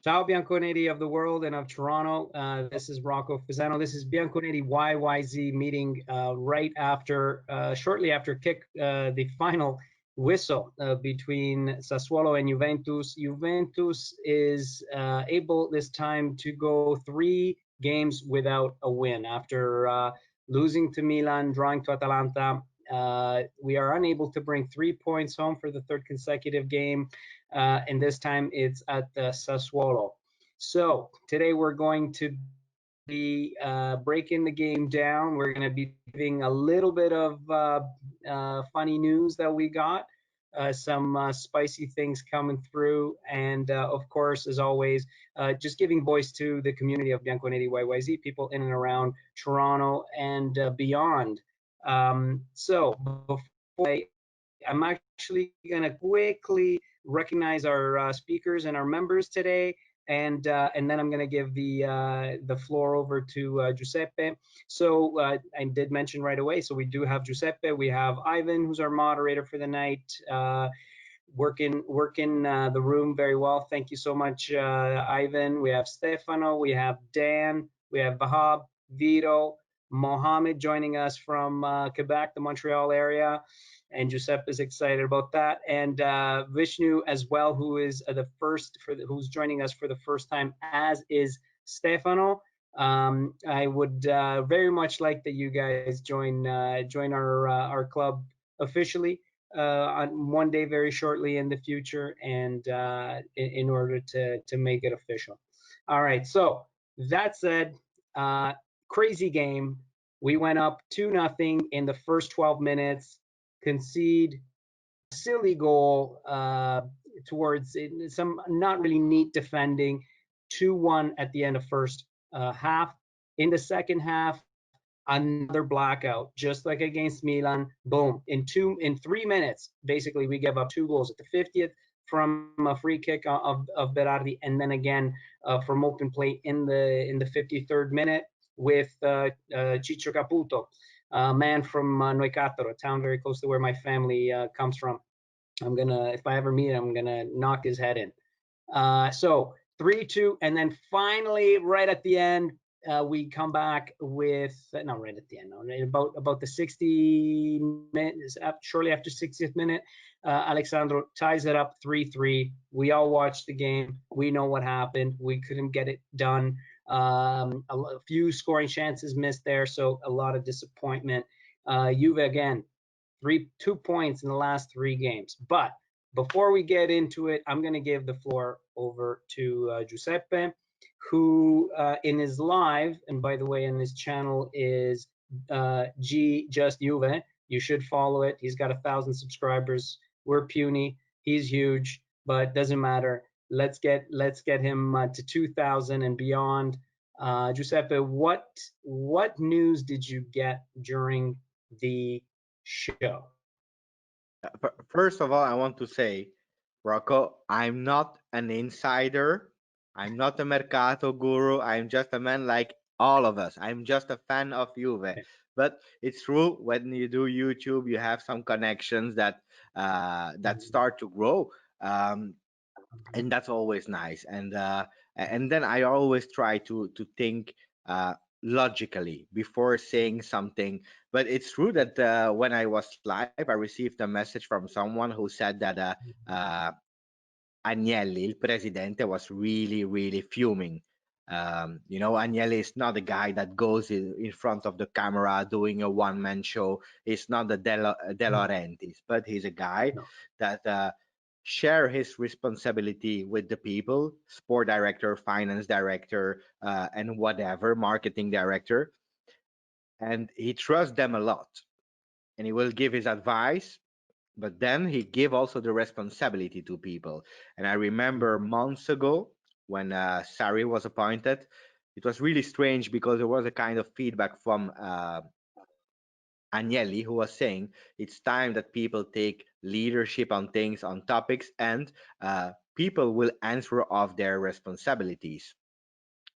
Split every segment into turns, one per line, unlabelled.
Ciao Bianconeri of the world and of Toronto. This is Rocco Fasano. This is Bianconeri YYZ meeting right after, shortly after the final whistle between Sassuolo and Juventus. Juventus is able this time to go 3 games without a win after losing to Milan, drawing to Atalanta. We are unable to bring 3 points home for the third consecutive game. And this time it's at Sassuolo. So today we're going to be breaking the game down. We're going to be giving a little bit of funny news that we got, some spicy things coming through, and of course, as always, just giving voice to the community of Bianconeri YYZ, people in and around Toronto and beyond. So before I'm actually going to quickly recognize our speakers and our members today, and then I'm going to give the floor over to Giuseppe. So I did mention right away. So we do have Giuseppe. We have Ivan, who's our moderator for the night, working the room very well. Thank you so much, Ivan. We have Stefano. We have Dan. We have Vahab, Vito, Mohammed joining us from Quebec, the Montreal area, and Giuseppe is excited about that, and Vishnu as well, who is who's joining us for the first time, as is Stefano. I would very much like that you guys join our club officially on one day, very shortly in the future, and in order to make it official. All right. So that said, crazy game. We went up 2-0 in the first 12 minutes, concede a silly goal towards some not really neat defending, 2-1 at the end of first half. In the second half, another blackout, just like against Milan. Boom! In 3 minutes, basically, we gave up 2 goals at the 50th from a free kick of Berardi, and then again from open play in the 53rd minute with Ciccio Caputo, a man from Neucattaro, a town very close to where my family comes from. If I ever meet him, I'm gonna knock his head in. So 3-2, and then finally, right at the end, we come back with no, right at the end, no, about the 60 minutes, shortly after 60th minute, Alexandro ties it up 3-3. We all watched the game. We know what happened. We couldn't get it done. A few scoring chances missed there, so a lot of disappointment. Juve again, 2 points in the last 3 games. But before we get into it, I'm going to give the floor over to Giuseppe, who in his live, and by the way, in his channel is GJustJuve. You should follow it. He's got 1,000 subscribers. We're puny. He's huge, but doesn't matter. Let's get him to 2,000 and beyond. Giuseppe, what news did you get during the show?
First of all, I want to say, Rocco, I'm not an insider. I'm not a mercato guru. I'm just a man like all of us. I'm just a fan of Juve. But it's true, when you do YouTube, you have some connections that start to grow, and that's always nice. And then I always try to think logically before saying something. But it's true that when I was live, I received a message from someone who said that Agnelli, il presidente, was really, really fuming. Agnelli is not a guy that goes in front of the camera doing a one-man show. He's not the De Laurentiis, but he's a guy that share his responsibility with the people, sport director, finance director, and whatever, marketing director. And he trusts them a lot. And he will give his advice, but then he give also the responsibility to people. And I remember months ago when Sarri was appointed, it was really strange because there was a kind of feedback from Agnelli, who was saying it's time that people take leadership on things, on topics, and people will answer of their responsibilities.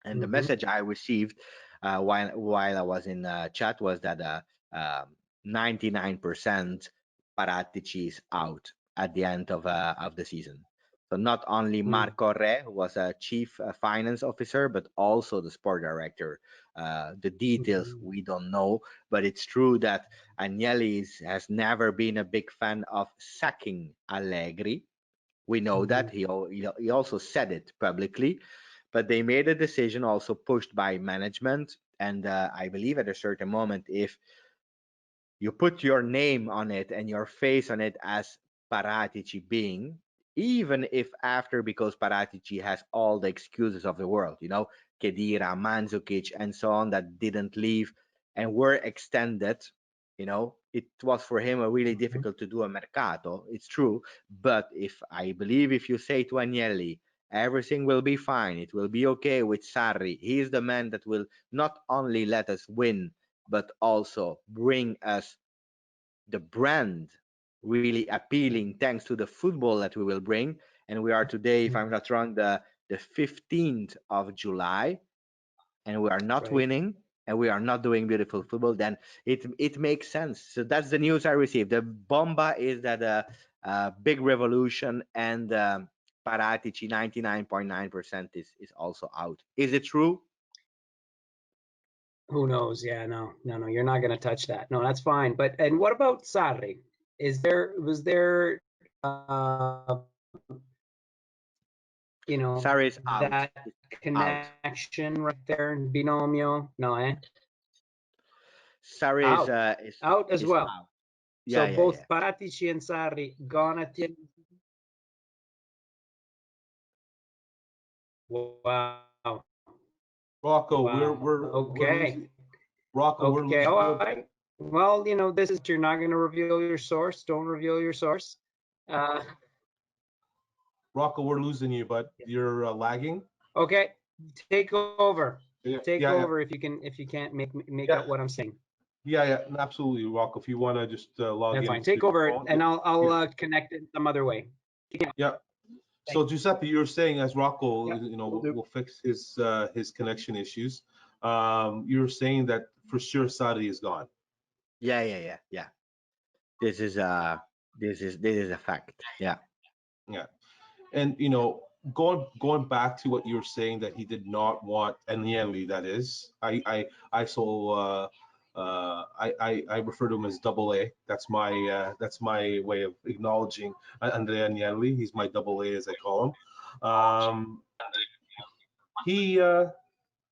And the message I received while I was in chat was that 99% Paratici is out at the end of the season. So not only Marco Re, who was a chief finance officer, but also the sport director. The details we don't know, but it's true that Agnelli has never been a big fan of sacking Allegri. We know that he also said it publicly, but they made a decision also pushed by management. And I believe at a certain moment, if you put your name on it and your face on it as Paratici being, even if after, because Paratici has all the excuses of the world, Kedira, Mandzukic, and so on that didn't leave and were extended. It was for him a really difficult to do a mercato. It's true, but I believe if you say to Agnelli, everything will be fine, it will be okay with Sarri. He is the man that will not only let us win, but also bring us the brand really appealing thanks to the football that we will bring. And we are today, if I'm not wrong, the 15th of July, and we are not winning and we are not doing beautiful football, then it makes sense. So that's the news I received. The bomba is that a big revolution, and Paratici 99.9% is also out. Is it true?
Who knows? Yeah, no, you're not going to touch that. No, that's fine. And what about Sarri? Was there
Sarri is out.
that connection right there in binomio? No,
Sarri is
out as well.
Out.
So both Paratici and Sarri gone at the. Wow.
Rocco, we're
okay.
Rocco, we're losing.
All right. Well, this is, you're not going to reveal your source. Don't reveal your source.
Rocco, we're losing you, but you're lagging.
Okay, take over.
Yeah,
take over if you can't make out what I'm saying.
Yeah, absolutely, Rocco. If you want to just log in.
That's fine. Take over, and I'll connect it some other way.
Yeah. So Giuseppe, you were saying as Rocco, will fix his connection issues. You were saying that for sure Sarri is gone.
Yeah. This is a fact. Yeah.
And going back to what you were saying, that he did not want Agnelli, that is, I refer to him as double A. That's my way of acknowledging Andrea Agnelli. He's my double A, as I call him.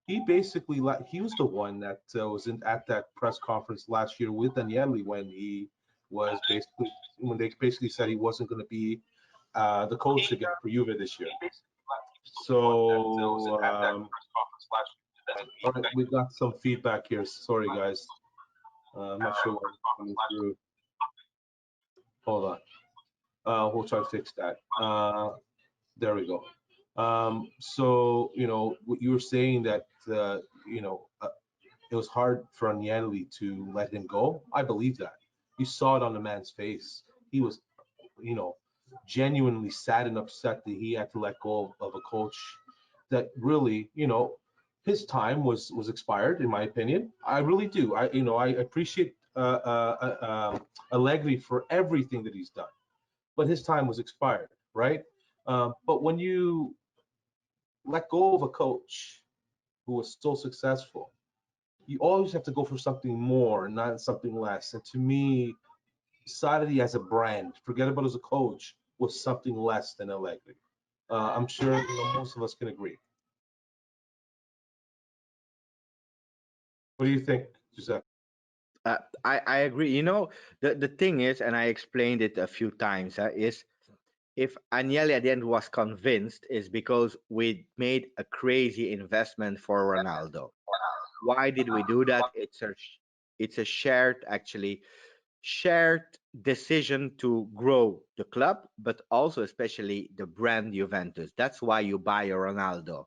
He basically, he was the one that was at that press conference last year with Agnelli when they basically said he wasn't going to be the coach again for Juve this year. So all right, we got some feedback here. Sorry, guys. I'm not sure what's coming through. Hold on. We'll try to fix that. There we go. So what you were saying, that it was hard for Agnelli to let him go. I believe that. You saw it on the man's face. He was, genuinely sad and upset that he had to let go of a coach that really, his time was expired, in my opinion. I really do. I appreciate Allegri for everything that he's done, but his time was expired, right? But when you let go of a coach who was so successful, you always have to go for something more, not something less. And to me, Sarri as a brand, forget about as a coach, was something less than Allegri. I'm sure most of us can agree. What do you think, Giuseppe?
I agree. The thing is, and I explained it a few times, is if Agnelli at the end was convinced, is because we made a crazy investment for Ronaldo. Why did we do that? It's a shared decision to grow the club, but also especially the brand Juventus. That's why you buy a Ronaldo,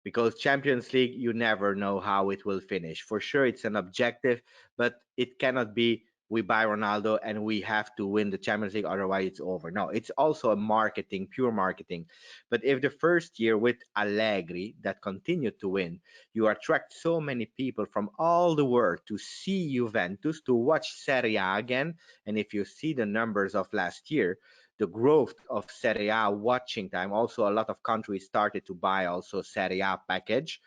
because Champions League, you never know how it will finish. For sure, it's an objective, but it cannot be we buy Ronaldo and we have to win the Champions League, otherwise it's over. No, it's also a marketing, pure marketing. But if the first year with Allegri that continued to win, you attract so many people from all the world to see Juventus, to watch Serie A again, and if you see the numbers of last year, the growth of Serie A watching time. Also, a lot of countries started to buy also Serie A package,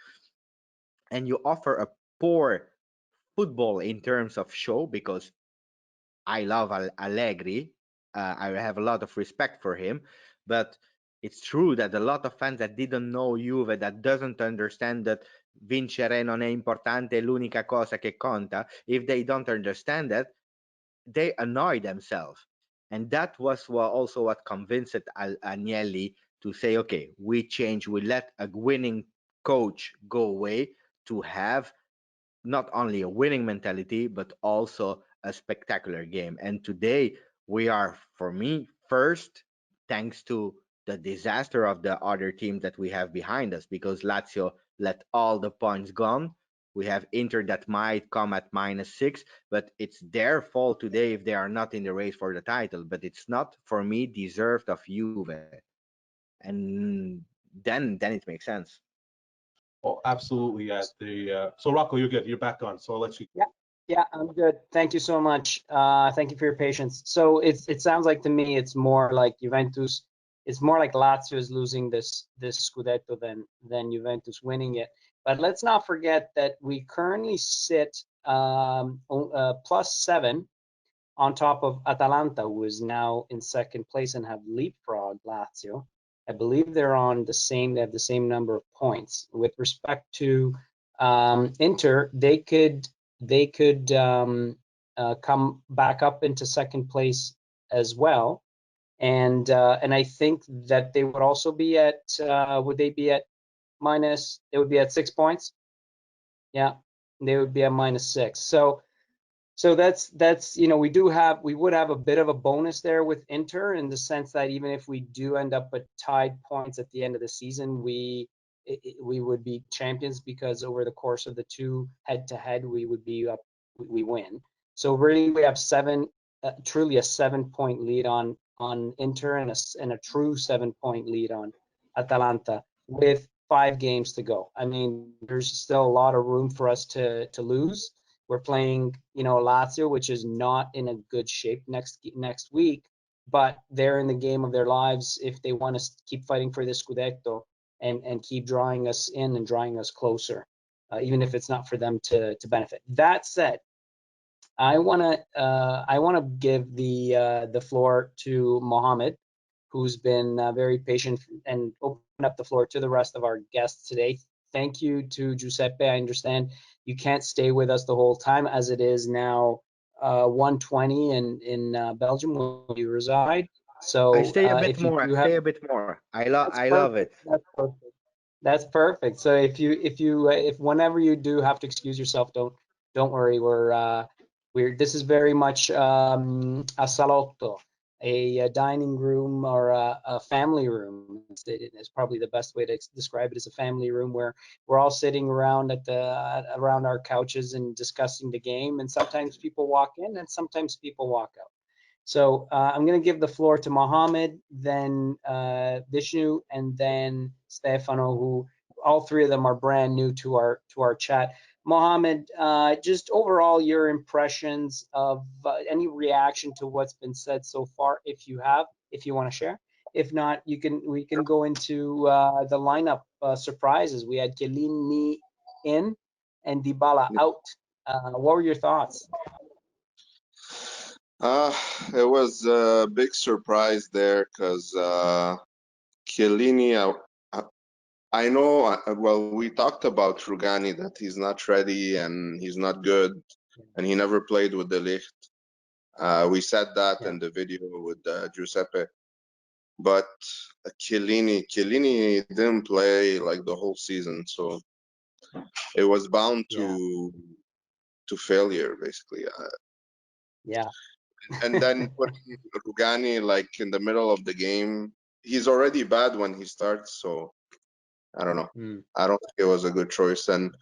and you offer a poor football in terms of show, because I love Allegri. I have a lot of respect for him, but it's true that a lot of fans that didn't know Juve, that doesn't understand that vincere non è importante, è l'unica cosa che conta, if they don't understand that, they annoy themselves. And that was also what convinced Agnelli to say, okay, we change, we let a winning coach go away to have not only a winning mentality, but also a spectacular game. And today we are, for me, first, thanks to the disaster of the other teams that we have behind us, because Lazio let all the points gone. We have Inter that might come at -6, but it's their fault today if they are not in the race for the title. But it's not, for me, deserved of Juve. And then it makes sense.
Oh, absolutely. So Rocco, you're good. You're back on. So I'll let you.
Yeah, I'm good. Thank you so much. Thank you for your patience. So it sounds like to me it's more like Juventus. It's more like Lazio is losing this scudetto than Juventus winning it. But let's not forget that we currently sit +7 on top of Atalanta, who is now in second place and have leapfrogged Lazio. I believe they're on the same. They have the same number of points. With respect to Inter, they could come back up into second place as well, and I think that they would also be at would they be at minus? They would be at 6 points. Yeah, they would be at -6. So that's we would have a bit of a bonus there with Inter, in the sense that even if we do end up at tied points at the end of the season, we would be champions, because over the course of the two head-to-head we would be up, we win. So really we have truly a 7-point lead on Inter, and a true 7-point lead on Atalanta, with 5 games to go. I mean, there's still a lot of room for us to lose. We're playing, Lazio, which is not in a good shape next week, but they're in the game of their lives if they want to keep fighting for the scudetto and keep drawing us in and drawing us closer, even if it's not for them to benefit. That said, I want to give the floor to Mohammed, who's been very patient, and open up the floor to the rest of our guests today. Thank you to Giuseppe. I understand you can't stay with us the whole time, as it is now 1:20 in Belgium, where you reside. So
I stay a bit
if you
more.
do
I
have,
stay a bit more. I
that's
love it.
perfect. That's perfect. That's perfect. So if whenever you do have to excuse yourself, don't worry. This is very much a salotto, a dining room, or a family room. It's probably the best way to describe it, as a family room where we're all sitting around around our couches and discussing the game. And sometimes people walk in, and sometimes people walk out. So I'm going to give the floor to Mohammed, then Vishnu, and then Stefano, who all three of them are brand new to our chat. Mohammed, just overall your impressions of any reaction to what's been said so far, if you want to share. If not, we can go into the lineup surprises. We had Chiellini in and Dybala out. What were your thoughts?
It was a big surprise there, because Chiellini, I know, well, we talked about Rugani, that he's not ready and he's not good, and he never played with the Ligt. We said that in the video with Giuseppe. But Chiellini didn't play like the whole season, so it was bound to failure, basically.
Yeah.
And then putting Rugani like in the middle of the game, he's already bad when he starts, so I don't know. I don't think it was a good choice. And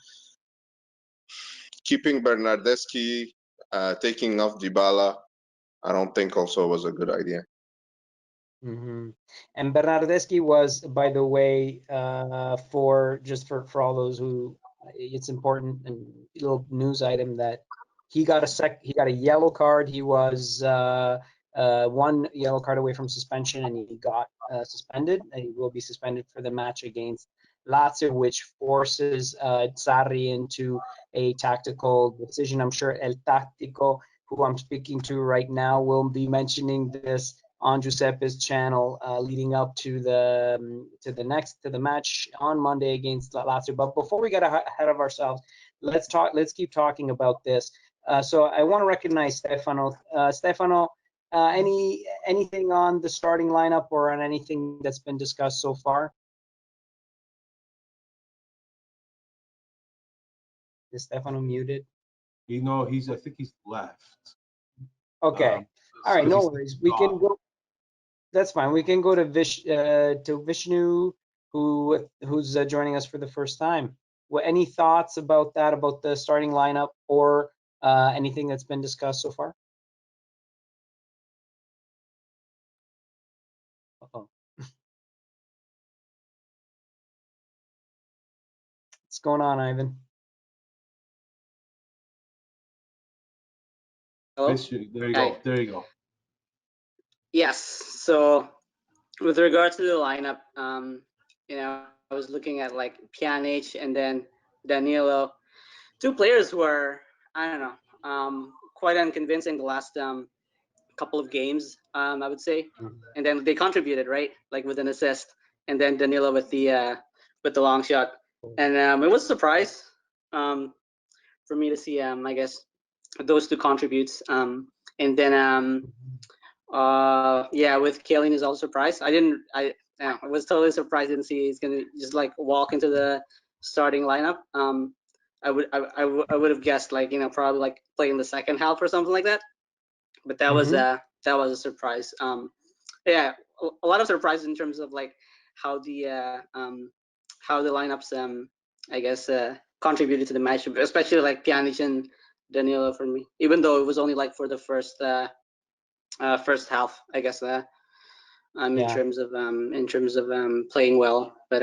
keeping Bernardeschi, taking off Dybala, I don't think also was a good idea.
And Bernardeschi was, by the way, for all those who, it's important, and little news item, that he got a yellow card. He was one yellow card away from suspension, and he got suspended. And he will be suspended for the match against Lazio, which forces Sarri into a tactical decision. I'm sure El Tactico, who I'm speaking to right now, will be mentioning this on Giuseppe's channel leading up to the match on Monday against Lazio. But before we get ahead of ourselves, let's keep talking about this. So I want to recognize Stefano. Stefano, anything on the starting lineup or on anything that's been discussed so far? Is Stefano muted?
I think he's left.
Okay. All right, no worries. We can go. That's fine. We can go to Vishnu, who's joining us for the first time. Any thoughts about that, about the starting lineup, or anything that's been discussed so far? Uh-oh. What's going on, Ivan?
Hello?
There you go. There you go.
Yes. So with regard to the lineup, I was looking at like Pjanic and then Danilo, two players who are, I don't know, quite unconvincing the last couple of games, I would say. And then they contributed, right? Like with an assist, and then Danilo with the long shot. And it was a surprise for me to see, I guess, those two contributes. And then with Chiellini is also surprised. I was totally surprised. Didn't see he's gonna just like walk into the starting lineup. I would have guessed like probably like playing the second half or something like that. But that was a surprise. A lot of surprises in terms of like how the lineups I guess contributed to the match, especially like Pjanic and Danilo for me. Even though it was only like for the first half, I guess. In terms of playing well, but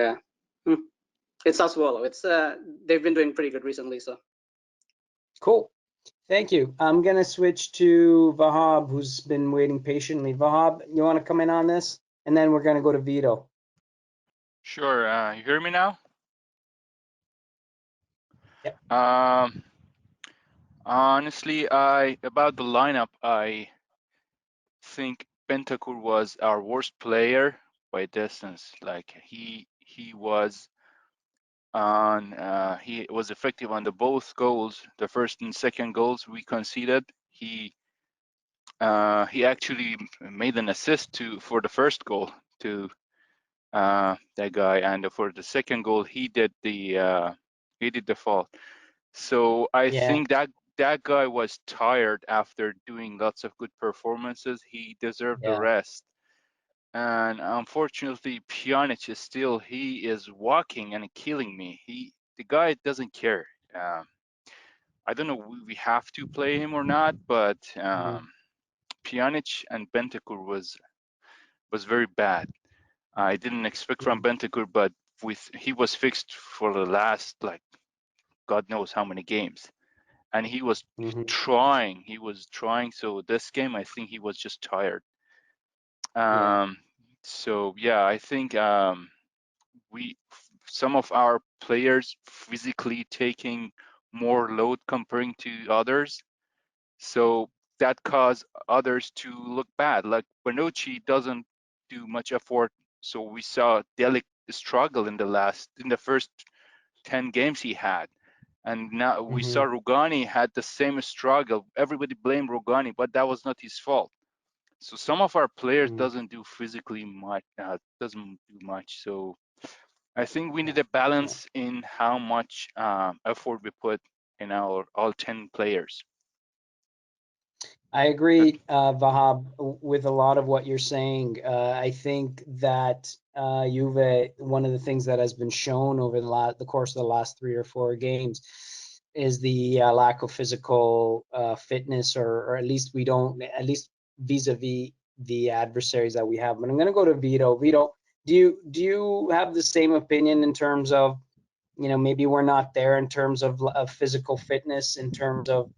it's Sassuolo. It's they've been doing pretty good recently, so.
Cool. Thank you. I'm gonna switch to Vahab, who's been waiting patiently. Vahab, you want to come in on this, and then we're gonna go to Vito.
Sure. You hear me now?
Yeah.
Honestly, about the lineup, I think Bentancur was our worst player by distance. Like he was effective on the both goals, the first and second goals we conceded. He actually made an assist for the first goal to that guy, and for the second goal he did the fault. So I think that guy was tired after doing lots of good performances. He deserved the rest. And unfortunately, Pjanic he is walking and killing me. The guy doesn't care. I don't know if we have to play him or not, but Pjanic and Bentancur was very bad. I didn't expect from Bentancur, but he was fixed for the last like God knows how many games, and he was trying. He was trying. So this game, I think he was just tired. So yeah, I think some of our players physically taking more load comparing to others, so that caused others to look bad. Like Bonucci doesn't do much effort, so we saw Delic struggle in the first 10 games he had, and now we saw Rugani had the same struggle. Everybody blamed Rugani, but that was not his fault. So some of our players doesn't do physically much, doesn't do much. So I think we need a balance in how much effort we put in our all 10 players.
I agree, Vahab, with a lot of what you're saying. I think that Juve, one of the things that has been shown over the course of the last 3 or 4 games is the lack of physical fitness, or at least vis-a-vis the adversaries that we have. But I'm going to go to Vito. Vito, do you have the same opinion in terms of, maybe we're not there in terms of physical fitness, in terms of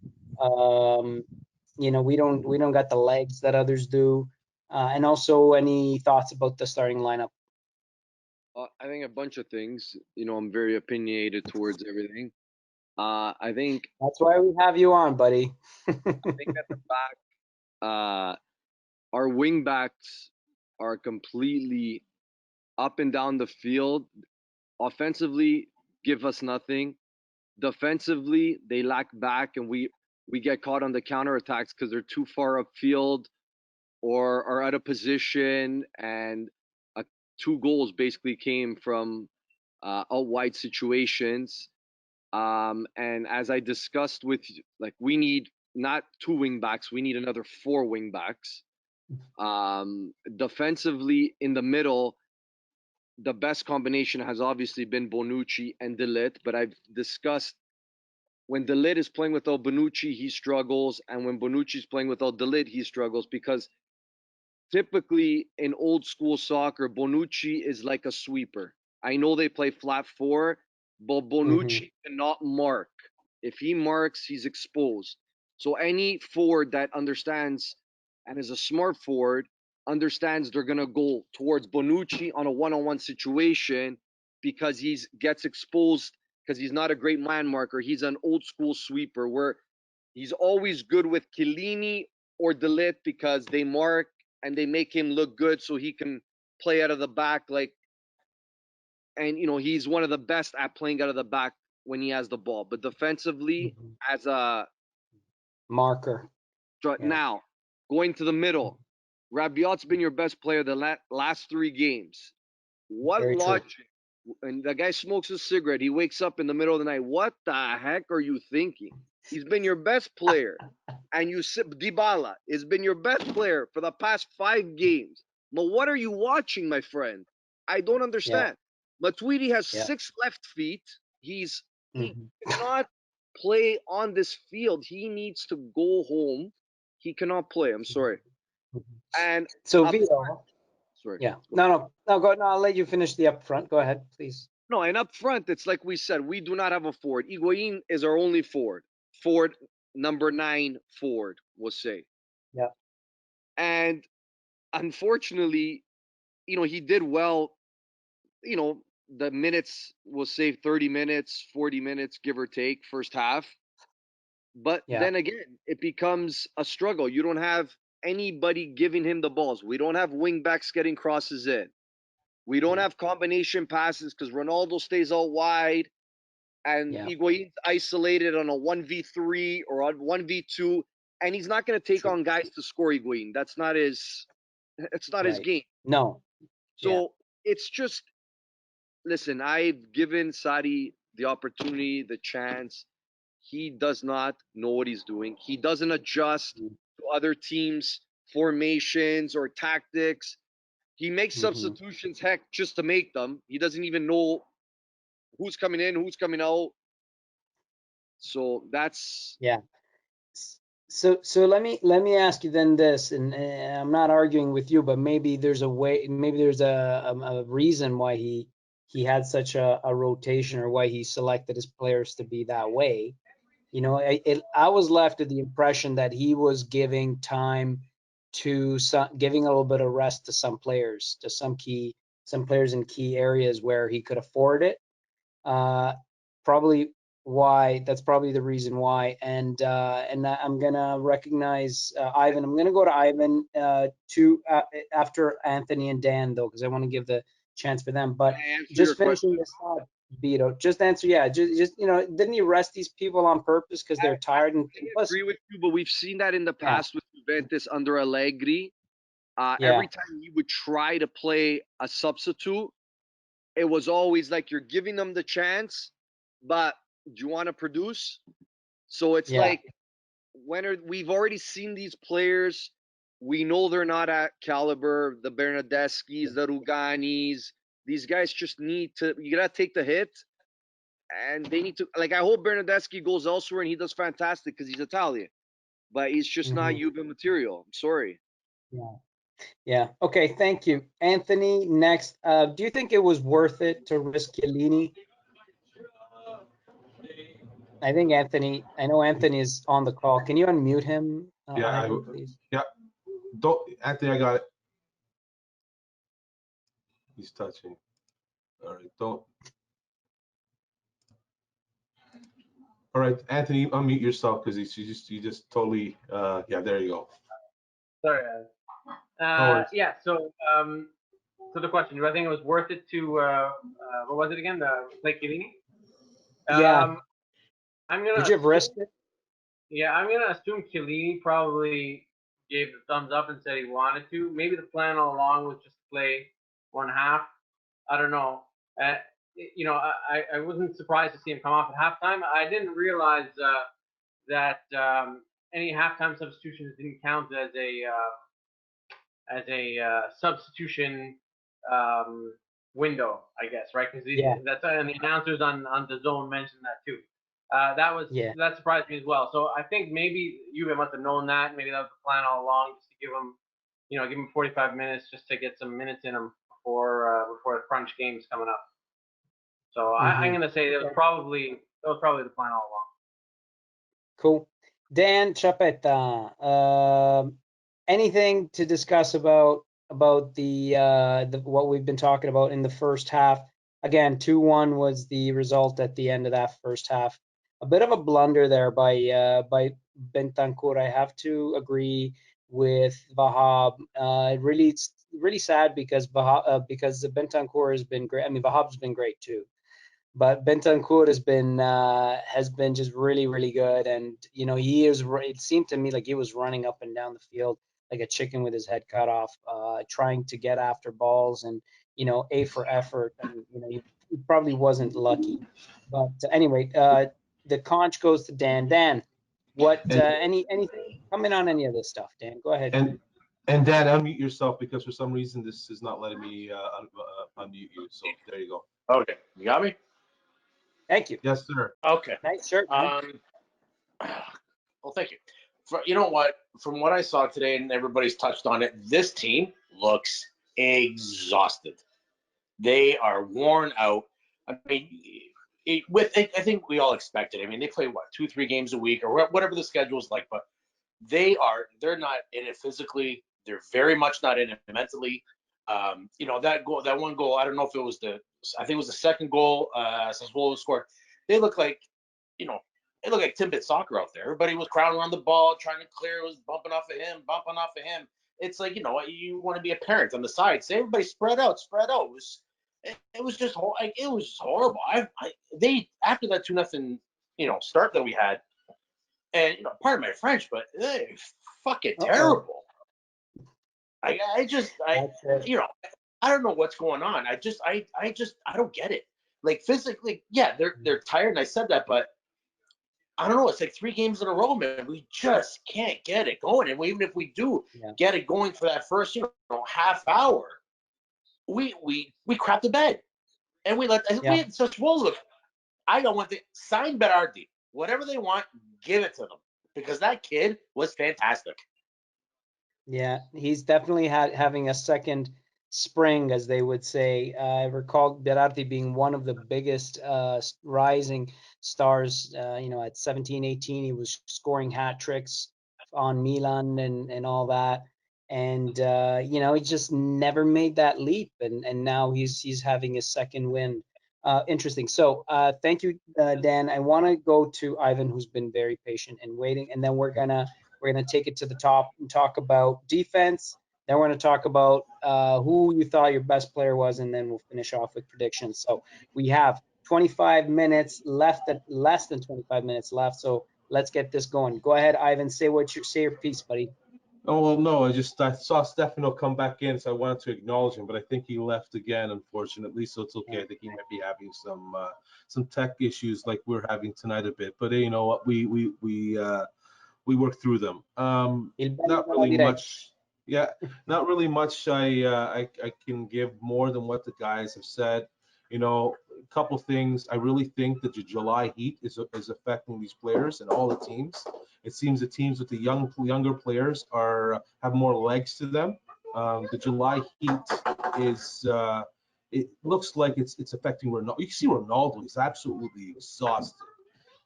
You know, we don't got the legs that others do. And also, any thoughts about the starting lineup?
I think a bunch of things. You know, I'm very opinionated towards everything. I think
That's why we have you on, buddy.
at the back, our wing backs are completely up and down the field. Offensively, give us nothing. Defensively, they lack back, and we get caught on the counterattacks because they're too far upfield or are out of position. And 2 goals basically came from out wide situations. And as I discussed with you, like, we need not 2 wing backs, we need another 4 wing backs. Defensively, in the middle, the best combination has obviously been Bonucci and De Ligt, but I've discussed when De Ligt is playing without Bonucci, he struggles, and when Bonucci is playing without De Ligt, he struggles, because typically in old school soccer, Bonucci is like a sweeper. I know they play flat 4, but Bonucci cannot mark. If he marks, he's exposed. So any forward that understands and is a smart forward understands they're gonna go towards Bonucci on a one-on-one situation because he gets exposed because he's not a great man marker. He's an old school sweeper where he's always good with Chiellini or De Ligt because they mark and they make him look good so he can play out of the back, like, and you know, he's one of the best at playing out of the back when he has the ball. But defensively, as a
marker.
Now, going to the middle, Rabiot's been your best player the last 3 games. What
Very
logic?
true.
And the guy smokes a cigarette. He wakes up in the middle of the night. What the heck are you thinking? He's been your best player. And Dybala has been your best player for the past 5 games. But what are you watching, my friend? I don't understand. Matuidi has 6 left feet. He cannot play on this field. He needs to go home. He cannot play. I'm sorry. And
so Vito,
sorry.
Yeah. No. Go. No, I'll let you finish the up front. Go ahead, please.
No, and up front, it's like we said, we do not have a forward. Higuain is our only forward. Forward number 9 forward, we'll say.
Yeah.
And unfortunately, you know, he did well. You know, the minutes, we'll say 30 minutes, 40 minutes, give or take, first half. But then again, it becomes a struggle. You don't have anybody giving him the balls. We don't have wing backs getting crosses in. We don't have combination passes because Ronaldo stays out wide and Higuain's isolated on a 1v3 or on 1v2, and he's not going to take on guys to score. Higuain, that's not his. It's not his game.
No.
So it's just, listen. I've given Sarri the opportunity, the chance. He does not know what he's doing. He doesn't adjust to other teams' formations or tactics. He makes substitutions, heck, just to make them. He doesn't even know who's coming in, who's coming out. So that's
So let me ask you then this, and I'm not arguing with you, but maybe there's a way, maybe there's a reason why he had such a rotation, or why he selected his players to be that way. You know, I was left with the impression that he was giving time to giving a little bit of rest to some players, to some players in key areas where he could afford it. Probably why, that's probably the reason why. And I'm gonna recognize Ivan. I'm gonna go to Ivan after Anthony and Dan, though, because I want to give the chance for them. But just finishing this thought, Vito, just answer. Just you know, didn't he rest these people on purpose because they're tired? And
I agree with you, but we've seen that in the past with Juventus under Allegri. Every time he would try to play a substitute, it was always like, you're giving them the chance, but do you want to produce? So it's like, we've already seen these players, we know they're not at caliber, the Bernardeschi's, the Ruganis. These guys just need to, you gotta take the hit, and they need to, like, I hope Bernardeschi goes elsewhere and he does fantastic because he's Italian, but he's just not Juve material. I'm sorry.
Yeah. Okay. Thank you, Anthony. Next, do you think it was worth it to risk Chiellini? I think Anthony. I know Anthony is on the call. Can you unmute him, Ivan, please.
Yeah. Don't, Anthony, I got it. He's touching. All right, don't. All right, Anthony, unmute yourself because you just totally yeah, there you go.
Sorry.
No worries.
Yeah. So so the question: do I think it was worth it to what was it again? Play Chiellini?
Yeah.
I'm gonna.
Would you have risked it?
Yeah, I'm gonna assume Chiellini probably gave the thumbs up and said he wanted to. Maybe the plan all along was just to play one half. I don't know. You know, I wasn't surprised to see him come off at halftime. I didn't realize that any halftime substitutions didn't count as a substitution window, I guess, right? Because that's and the announcers on the zone mentioned that too. That surprised me as well. So I think maybe Juve must have known that. Maybe that was the plan all along, just to give him 45 minutes just to get some minutes in him before the crunch game's coming up. So I'm gonna say that was probably the plan all along.
Cool. Dan Chapetta, anything to discuss about the what we've been talking about in the first half? Again, 2-1 was the result at the end of that first half. A bit of a blunder there by Bentancur. I have to agree with Vahab. It's really sad because Bentancur has been great. I mean, Vahab's been great too, but Bentancur has been just really, really good. And you know, it seemed to me like he was running up and down the field like a chicken with his head cut off, trying to get after balls and, you know, A for effort. And you know, he probably wasn't lucky. But anyway, the conch goes to Dan. Dan, what anything comment on any of this stuff? Dan, go ahead.
And Dan, unmute yourself because for some reason this is not letting me unmute you. So there you go.
Okay, you got me.
Thank you.
Yes, sir.
Okay.
Nice shirt.
Well, thank you. You know what? From what I saw today, and everybody's touched on it, this team looks exhausted. They are worn out. I mean, I think we all expected. I mean, they play what 2-3 games a week or whatever the schedule's like, but they're not in it physically. They're very much not in it mentally. You know, that one goal. I don't know if it was I think it was the second goal. Sassuolo scored. They look like, you know, it looked like Timbit soccer out there. Everybody was crowding around the ball, trying to clear. It was bumping off of him. It's like, you know, you want to be a parent on the side. Say, everybody spread out. It was just horrible. They after that 2-0, you know, start that we had, and you know, pardon my French, but fucking terrible. You know, I don't know what's going on. I don't get it. Like physically, yeah, they're tired, and I said that, but I don't know. It's like 3 games in a row, man. We just can't get it going. And even if we do get it going for that first, you know, half hour, we crap the bed, and we had such woes. Look, I don't want to sign Berardi. Whatever they want, give it to them because that kid was fantastic.
Yeah, he's definitely having a second spring, as they would say. I recall Berardi being one of the biggest rising stars. You know, at 17, 18, he was scoring hat tricks on Milan and all that. And you know, he just never made that leap. And now he's having his second win. Interesting. So thank you, Dan. I want to go to Ivan, who's been very patient and waiting, and then we're gonna take it to the top and talk about defense. Then we're going to talk about who you thought your best player was, and then we'll finish off with predictions. So we have 25 minutes left, less than 25 minutes left. So let's get this going. Go ahead, Ivan. Say your piece, buddy.
Oh, well, no, I saw Stefano come back in, so I wanted to acknowledge him, but I think he left again, unfortunately. So it's okay. I think he might be having some tech issues like we're having tonight a bit. But you know what? We work through them. Not really much. Yeah, not really much. I can give more than what the guys have said. You know, a couple things. I really think that the July heat is affecting these players and all the teams. It seems the teams with the younger players have more legs to them. The July heat is. It looks like it's affecting Ronaldo. You can see Ronaldo is absolutely exhausted.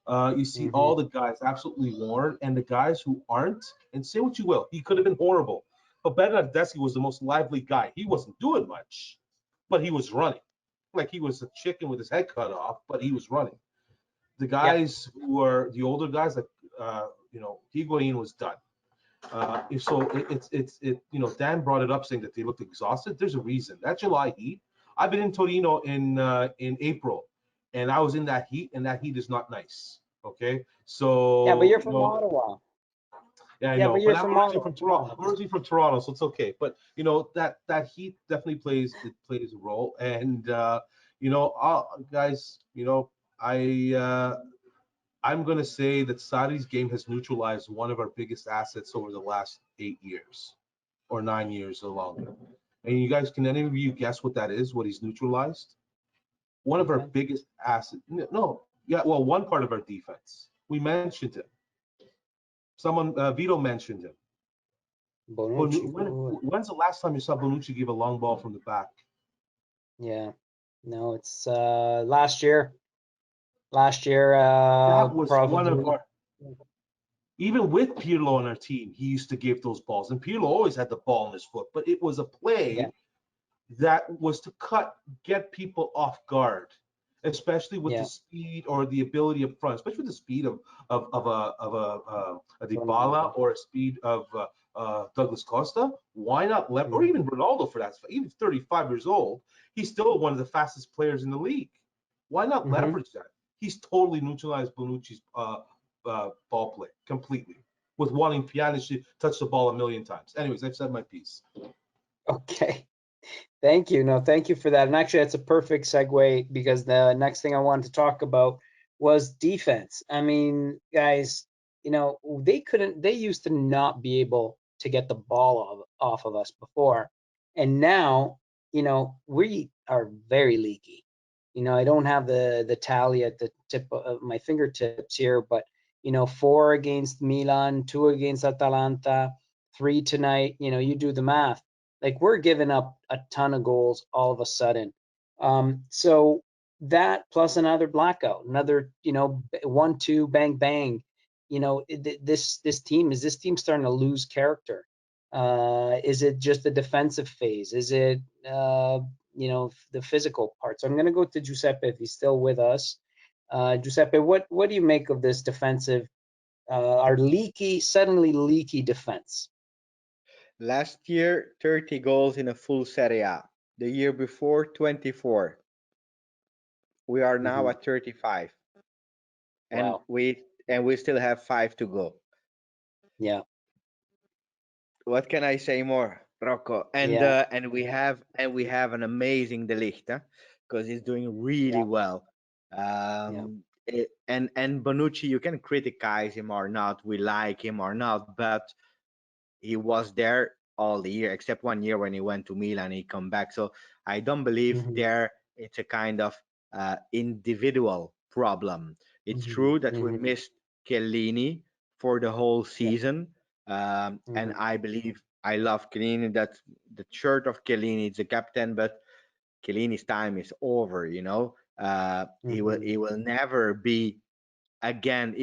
You see all the guys absolutely worn, and the guys who aren't, and say what you will, he could have been horrible. But Bernardeschi was the most lively guy. He wasn't doing much, but he was running. Like he was a chicken with his head cut off, but he was running. The guys who are the older guys, like Higuain was done. Dan brought it up saying that they looked exhausted. There's a reason. That July heat. I've been in Torino in April, and I was in that heat, and that heat is not nice. Okay, so
yeah, but you're from Ottawa.
Yeah, I know, but I'm originally from Toronto. I'm originally from Toronto, so it's okay. But that heat definitely plays a role, and guys, I'm going to say that Sarri's game has neutralized one of our biggest assets over the last 8 years or 9 years or longer. And you guys, can any of you guess what that is, what he's neutralized? One of our biggest assets. Well, one part of our defense. We mentioned him. Someone, Vito mentioned him.
Bonucci.
When's the last time you saw Bonucci give a long ball from the back?
Yeah. No, it's last year. Last year,
that was
probably.
One of our. Even with Pirlo on our team, he used to give those balls, and Pirlo always had the ball in his foot. But it was a play that was to get people off guard, especially with the speed or the ability up front, especially with the speed of a Dybala or a speed of Douglas Costa. Why not or even Ronaldo for that? Even 35 years old, he's still one of the fastest players in the league. Why not leverage that? He's totally neutralized Bonucci's ball play completely, with wanting Pjanic to touch the ball a million times. Anyways, I've said my piece.
Okay. Thank you. No, thank you for that. And actually, that's a perfect segue, because the next thing I wanted to talk about was defense. I mean, guys, they used to not be able to get the ball off of us before. And now, we are very leaky. I don't have the tally at the tip of my fingertips here, but 4 against Milan, 2 against Atalanta, 3 tonight. You do the math. Like, we're giving up a ton of goals all of a sudden. So that plus another blackout, another 1-2 bang bang. Is this team starting to lose character? Is it just the defensive phase? Is it the physical part? So I'm going to go to Giuseppe if he's still with us. Giuseppe, what do you make of this defensive, our suddenly leaky defense?
Last year, 30 goals in a full Serie A. The year before, 24. We are now at 35. And we still have 5 to go.
Yeah.
What can I say more, Rocco? And we have an amazing De Ligt, because he's doing really well. And Bonucci, you can criticize him or not, we like him or not, but he was there all the year except 1 year when he went to Milan. He come back, so I don't believe it's a kind of individual problem. It's true that we missed Chiellini for the whole season, and I love Chiellini. That the shirt of Chiellini is the captain, but Chiellini's time is over. He will never be again.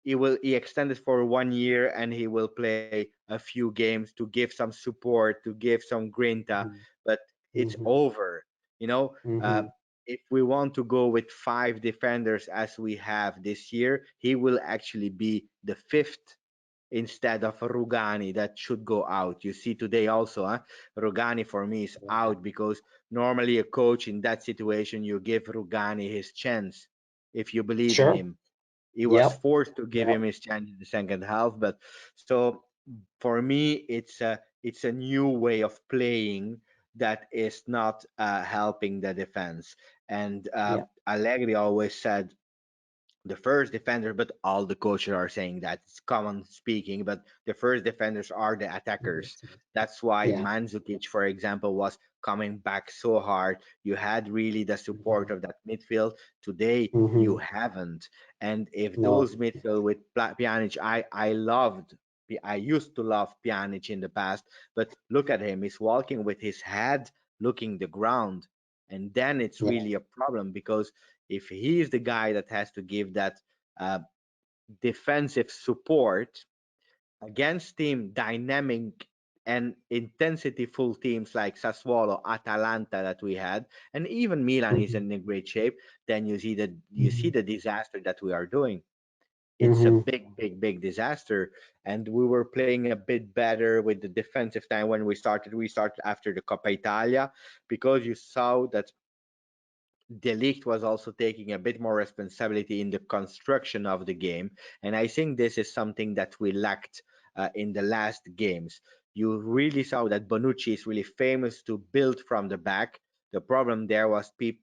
He extended for 1 year, and he will play a few games to give some support, to give some grinta, but it's over. If we want to go with 5 defenders as we have this year, he will actually be the 5th instead of Rugani that should go out. You see today also, Rugani for me is out, because normally a coach in that situation, you give Rugani his chance if you believe in him. He was forced to give him his chance in the second half. But so for me, it's a new way of playing that is not helping the defense. And Allegri always said the first defender, but all the coaches are saying that, it's common speaking, but the first defenders are the attackers. That's why Mandzukic, for example, was coming back so hard. You had really the support of that midfield. Today, you haven't. And if those midfield with Pjanic, I used to love Pjanic in the past, but look at him. He's walking with his head looking the ground. And then it's really a problem, because if he's the guy that has to give that defensive support against team dynamic and intensity-full teams like Sassuolo, Atalanta that we had, and even Milan is in a great shape, then you see the disaster that we are doing. It's a big disaster, and we were playing a bit better with the defensive time when we started. We started after the Coppa Italia, because you saw that De Ligt was also taking a bit more responsibility in the construction of the game, and I think this is something that we lacked in the last games. You really saw that Bonucci is really famous to build from the back. The problem there was the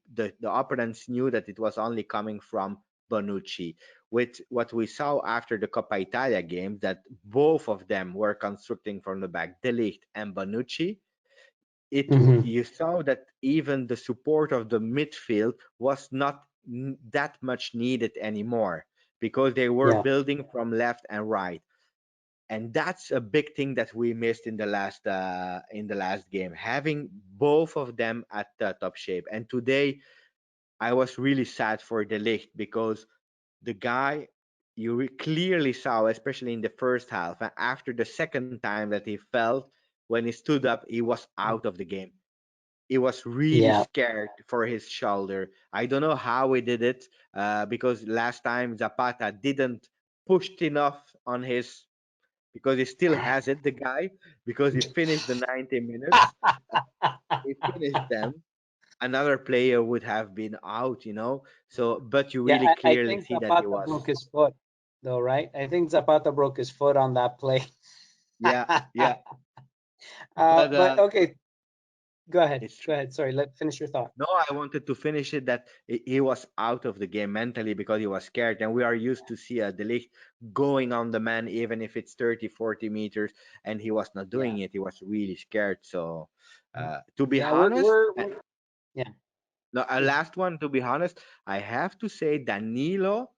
opponents knew that it was only coming from Bonucci. With what we saw after the Coppa Italia game, that both of them were constructing from the back, De Ligt and Bonucci, you saw that even the support of the midfield was not that much needed anymore, because they were building from left and right, and that's a big thing that we missed in the last game, having both of them at the top shape. And today I was really sad for De Ligt, because the guy, you clearly saw, especially in the first half, and after the second time that he fell, when he stood up, he was out of the game. He was really scared for his shoulder. I don't know how he did it, because last time Zapata didn't push enough on his, because he still has it, the guy, because he finished the 90 minutes. He finished them. Another player would have been out, So, but you really
I
clearly
think
see that he
Zapata
was.
broke his foot, though, right? I think Zapata broke his foot on that play.
Yeah.
But okay, go ahead.
It's
Go ahead. Sorry, finish your thought.
No, I wanted to finish it that he was out of the game mentally because he was scared. And we are used to see a De Ligt going on the man, even if it's 30, 40 meters, and he was not doing it. He was really scared. So, to be honest,
yeah.
no, a last one, to be honest, I have to say Danilo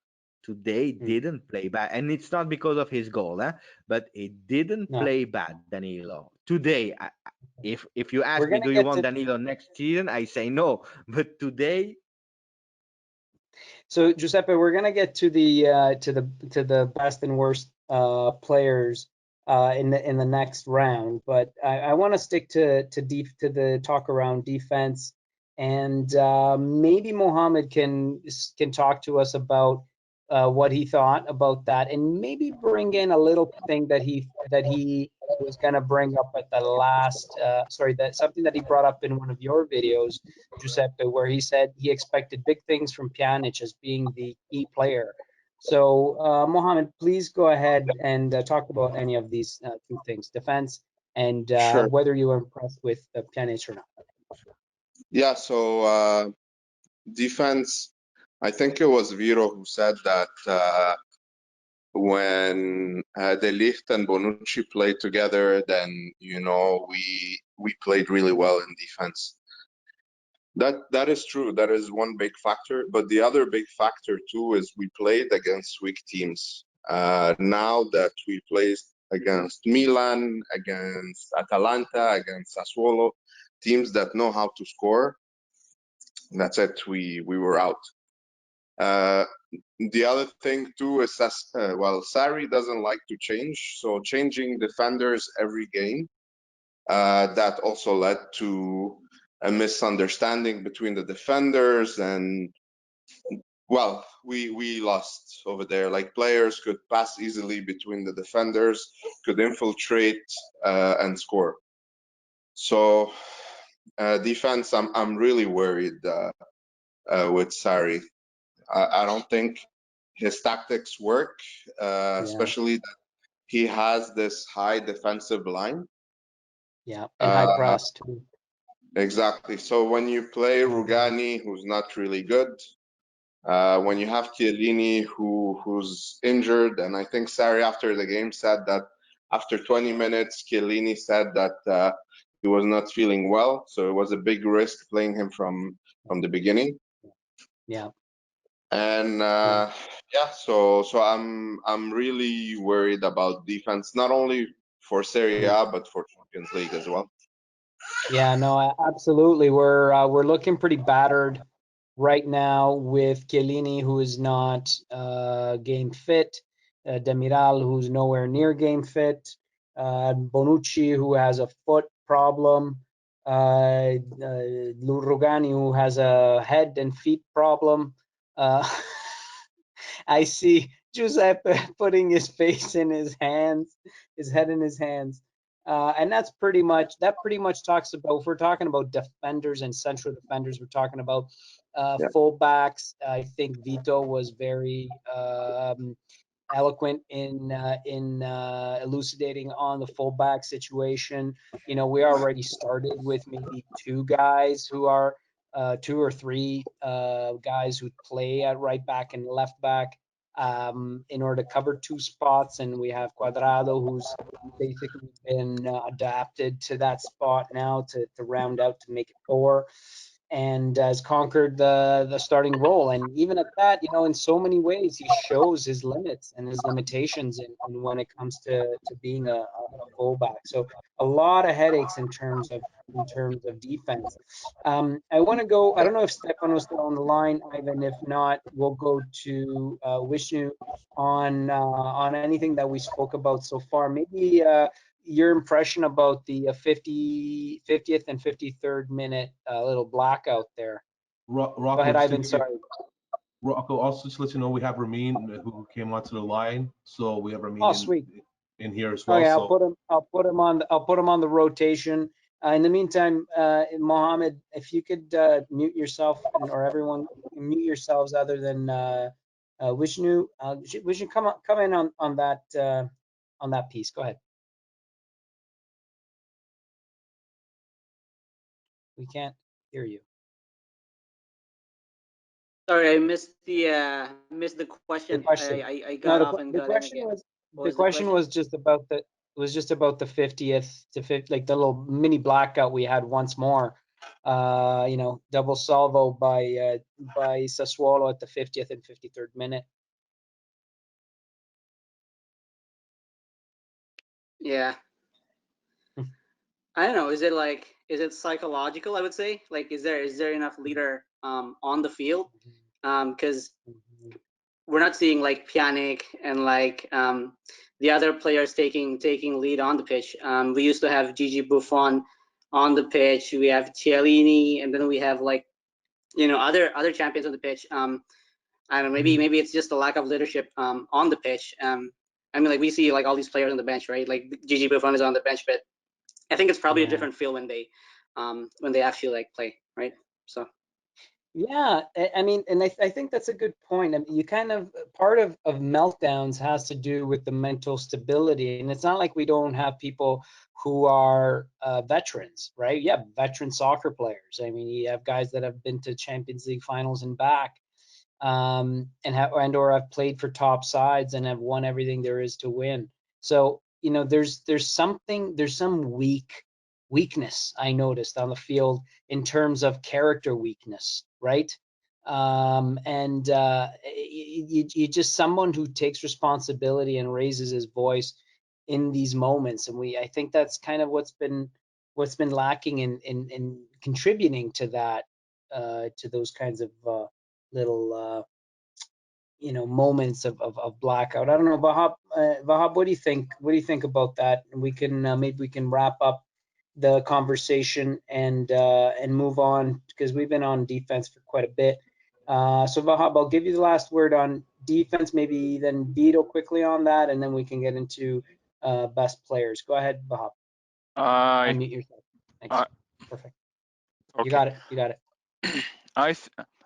today didn't play bad. And it's not because of his goal, but he didn't play bad, Danilo. Today, if you ask me, do you want Danilo next season? I say no. But today.
So Giuseppe, we're gonna get to the best and worst players in the next round, but I want to stick to the talk around defense, and maybe Mohammed can talk to us about what he thought about that, and maybe bring in a little thing that he was going to bring up at the last something that he brought up in one of your videos, Giuseppe, where he said he expected big things from Pjanic as being the key player. So Mohammed, please go ahead and talk about any of these two things, defense and whether you were impressed with Pjanic or not.
Yeah, so defense, I think it was Viro who said that when De Ligt and Bonucci played together, then we played really well in defense. That is true. That is one big factor. But the other big factor too is we played against weak teams. Now that we played against Milan, against Atalanta, against Sassuolo, teams that know how to score, that's it. We were out. The other thing too is Sarri doesn't like to change, so changing defenders every game. That also led to a misunderstanding between the defenders, and we lost over there. Like, players could pass easily between the defenders, could infiltrate and score. So defense, I'm really worried with Sarri. I don't think his tactics work, especially that he has this high defensive line.
Yeah, and high press too.
Exactly. So when you play Rugani, who's not really good, when you have Chiellini, who's injured, and I think Sarri after the game said that after 20 minutes, Chiellini said that he was not feeling well, so it was a big risk playing him from the beginning.
Yeah.
And so I'm really worried about defense, not only for Serie A but for Champions League as well.
Yeah, no, absolutely. We're looking pretty battered right now with Chiellini, who is not game fit, Demiral, who's nowhere near game fit, Bonucci, who has a foot problem, Rugani, who has a head and feet problem. I see Giuseppe putting his face in his hands, his head in his hands. And that pretty much talks about, if we're talking about defenders and central defenders, we're talking about fullbacks. I think Vito was very eloquent in elucidating on the fullback situation. You know, we already started with maybe two guys who are two or three guys who play at right back and left back in order to cover two spots, and we have Cuadrado, who's basically been adapted to that spot now to round out to make it four, and has conquered the starting role. And even at that, you know, in so many ways, he shows his limits and his limitations in when it comes to being a fullback. So a lot of headaches in terms of defense. I want to go. I don't know if Stefano's still on the line, Ivan. If not, we'll go to Vishnu on anything that we spoke about so far. Maybe your impression about the 50th and 53rd minute little blackout there.
Rocco,
go ahead, Ivan. Sorry.
Rocco, also just to let you know, we have Ramin who came onto the line, so we have Ramin in here as well.
Okay,
so.
I'll put him on the rotation. In the meantime, Mohammed, if you could mute yourself, or everyone mute yourselves other than Vishnu. Vishnu, come in on that piece. Go ahead. We can't hear you.
Sorry, I missed the question. I got off and got in again.
The question was just about the 50th to 50, like the little mini blackout we had once more. You know, double salvo by Sassuolo at the 50th and 53rd minute.
Yeah. I don't know. Is it psychological? I would say, like, is there enough leader on the field? Because we're not seeing like Pjanic and like the other players taking lead on the pitch. We used to have Gigi Buffon on the pitch. We have Chiellini, and then we have, like, you know, other champions on the pitch. I don't know. Maybe it's just a lack of leadership on the pitch. I mean, like, we see like all these players on the bench, right? Like Gigi Buffon is on the bench, but I think it's probably a different feel when they actually like play, right? So.
Yeah, I mean, and I think that's a good point. I mean, you kind of, part of meltdowns has to do with the mental stability, and it's not like we don't have people who are veterans, right? Yeah, veteran soccer players. I mean, you have guys that have been to Champions League finals and back, and or have played for top sides and have won everything there is to win. So, you know, there's some weakness I noticed on the field in terms of character weakness, right? And you just, someone who takes responsibility and raises his voice in these moments, and I think that's kind of what's been lacking in contributing to that, to those kinds of little you know, moments of blackout. I don't know, Vahab, what do you think? What do you think about that? And we can maybe we can wrap up the conversation and move on, because we've been on defense for quite a bit. So Vahab, I'll give you the last word on defense, maybe then Vito quickly on that, and then we can get into best players. Go ahead, Vahab. Unmute yourself. Thanks. Perfect. Okay. You got it. You got it.
I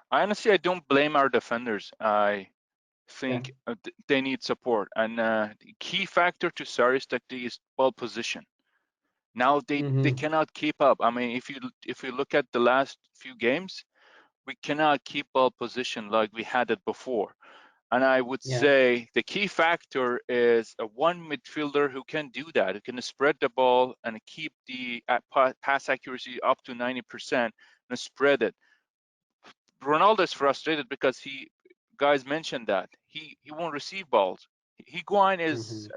honestly, I don't blame our defenders. I think they need support, and the key factor to Sarri's tactic is ball position. Now they cannot keep up. I mean, if you look at the last few games, we cannot keep ball position like we had it before. And I would say the key factor is a one midfielder who can do that, who can spread the ball and keep the pass accuracy up to 90% and spread it. Ronaldo is frustrated because guys mentioned that he won't receive balls. Higuain is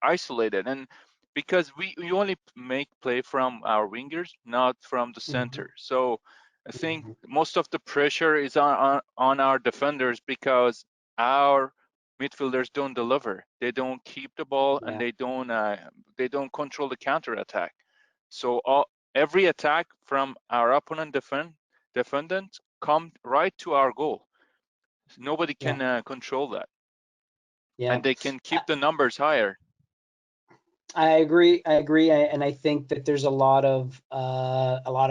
isolated, and because we only make play from our wingers, not from the center. So I think most of the pressure is on our defenders because our midfielders don't deliver. They don't keep the ball, and they don't control the counter attack. So every attack from our opponent defendant come right to our goal. Nobody can control that. And they can keep the numbers higher.
I agree, and I think that there's a lot of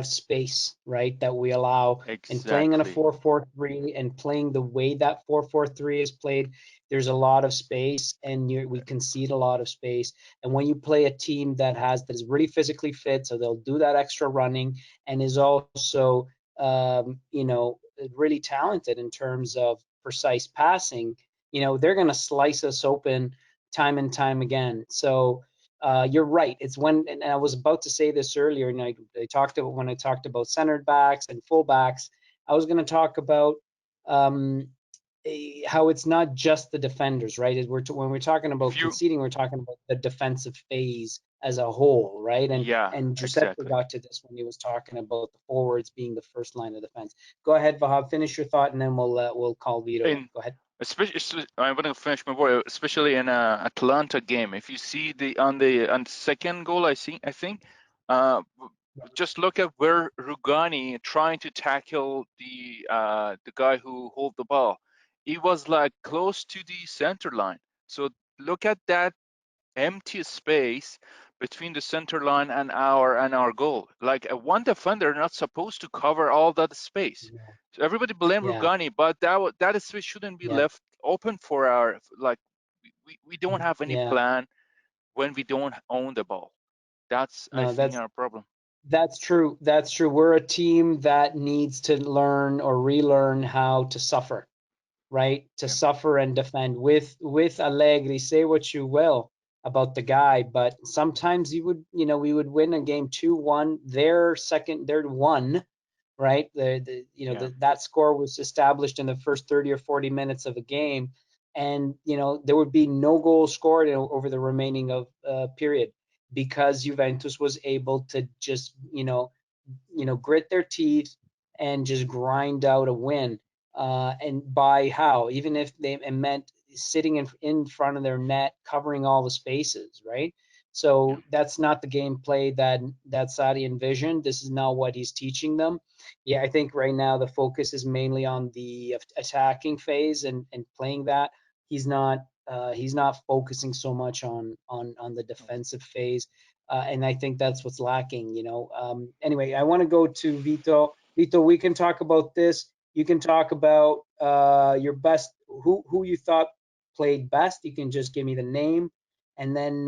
space, right, that we allow.
Exactly.
And playing in a 4-4-3 and playing the way that 4-4-3 is played, there's a lot of space, and we concede a lot of space. And when you play a team that is really physically fit, so they'll do that extra running, and is also really talented in terms of precise passing, they're going to slice us open time and time again. So you're right. It's and I was about to say this earlier, and I talked about when I talked about centered backs and full backs, I was going to talk about how it's not just the defenders, right? When we're talking about conceding, we're talking about the defensive phase as a whole, right? And Giuseppe got to this when he was talking about the forwards being the first line of defense. Go ahead, Vahab, finish your thought, and then we'll call Vito. Go ahead.
Especially, I'm going to finish my word. Especially in a Atlanta game, if you see on the second goal, I think, just look at where Rugani trying to tackle the guy who hold the ball. He was like close to the center line. So look at that empty space between the center line and our goal. Like one defender not supposed to cover all that space. So everybody blame Rugani, but that space shouldn't be left open for our, like, we don't have any plan when we don't own the ball. That's I think our problem.
That's true. That's true. We're a team that needs to learn or relearn how to suffer, right? To suffer and defend. With Allegri, say what you will about the guy, but sometimes we would win a game 2-1. They're 1, right? That score was established in the first 30 or 40 minutes of a game, and there would be no goal scored over the remaining of period, because Juventus was able to just grit their teeth and just grind out a win. And by how? Even if it meant sitting in front of their net, covering all the spaces, right? So that's not the gameplay that Sarri envisioned. This is not what he's teaching them. Yeah, I think right now the focus is mainly on the attacking phase and playing that. He's not focusing so much on the defensive phase. And I think that's what's lacking, Anyway, I want to go to Vito. Vito, we can talk about this. You can talk about your best, who you thought played best. You can just give me the name, and then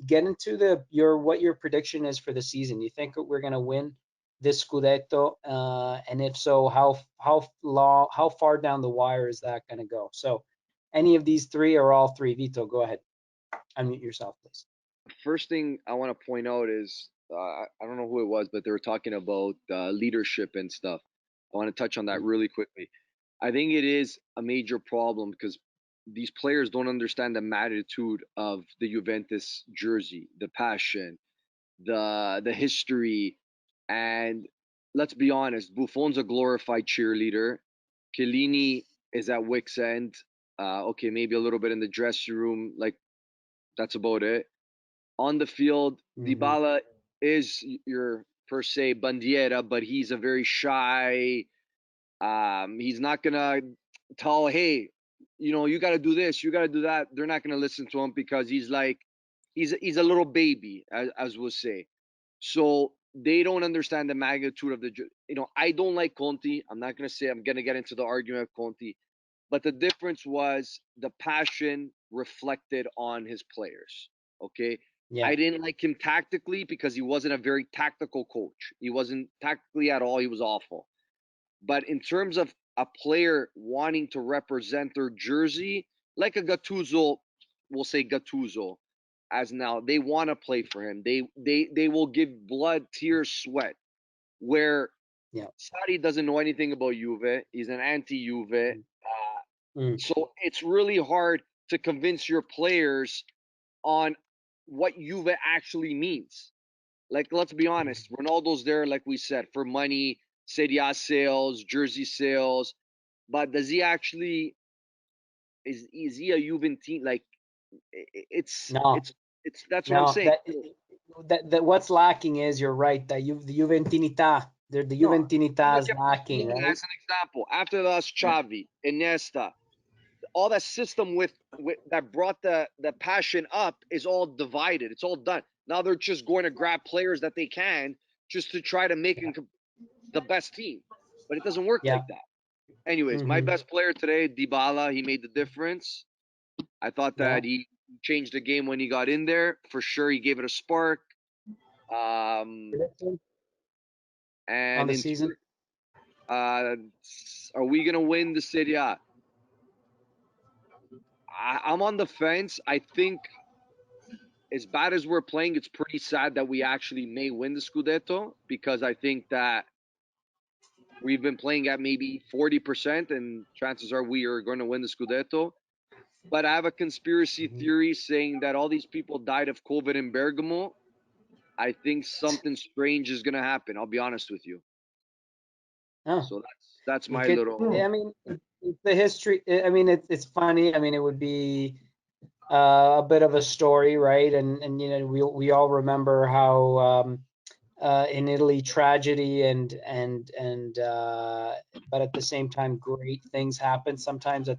get into what your prediction is for the season. You think we're going to win this scudetto? And if so, how far down the wire is that going to go? So any of these three or all three? Vito, go ahead. Unmute yourself, please.
First thing I want to point out is I don't know who it was, but they were talking about leadership and stuff. I want to touch on that really quickly. I think it is a major problem because these players don't understand the magnitude of the Juventus jersey, the passion, the history, and let's be honest, Buffon's a glorified cheerleader. Chiellini is at Wick's end. Okay, maybe a little bit in the dressing room, like that's about it. On the field, Dybala is your per se bandiera, but he's a very shy. He's not gonna tell, hey, you got to do this, you got to do that. They're not gonna listen to him because he's a little baby, as we'll say. So they don't understand the magnitude of the. I don't like Conte. I'm not gonna say I'm gonna get into the argument of Conte, but the difference was the passion reflected on his players. Okay. Yeah. I didn't like him tactically because he wasn't a very tactical coach. He wasn't tactically at all. He was awful. But in terms of a player wanting to represent their jersey, like a Gattuso, we'll say Gattuso, as now they want to play for him. They will give blood, tears, sweat. Where Sarri doesn't know anything about Juve. He's an anti-Juve. So it's really hard to convince your players on what Juve actually means. Like, let's be honest, Ronaldo's there, like we said, for money. Serie A sales, jersey sales, but does he actually? Is he a Juventini? Like, it's that's what I'm saying.
That what's lacking is, you're right, that the Juventinità, the Juventinità is lacking, right?
As an example, after the Xavi, Iniesta, all that system with that brought the passion up is all divided. It's all done. Now they're just going to grab players that they can just to try to make the best team, but it doesn't work like that. Anyways, my best player today, Dybala, he made the difference. I thought that he changed the game when he got in there. For sure, he gave it a spark. And
on the season,
are we gonna win the Serie A? I'm on the fence. I think, as bad as we're playing, it's pretty sad that we actually may win the scudetto, because I think that we've been playing at maybe 40%, and chances are we are going to win the scudetto. But I have a conspiracy theory saying that all these people died of COVID in Bergamo. I think something strange is going to happen. I'll be honest with you.
Oh.
So that's my little.
I mean, the history. I mean, it's funny. I mean, it would be a bit of a story, right? And you know, we all remember how in Italy, tragedy and but at the same time, great things happen sometimes in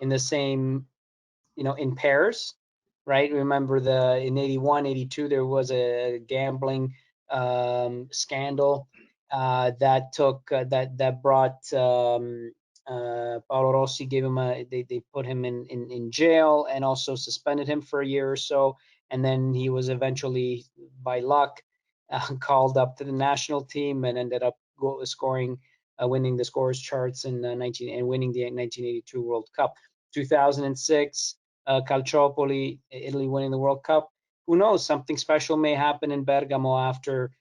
the same, you know, in pairs, right? Remember in 81, 82, there was a gambling scandal that brought Paolo Rossi, gave him they put him in jail and also suspended him for a year or so, and then he was eventually, by luck, called up to the national team and ended up winning the scores charts in winning the 1982 World Cup. 2006, Calciopoli, Italy winning the World Cup. Who knows? Something special may happen in Bergamo after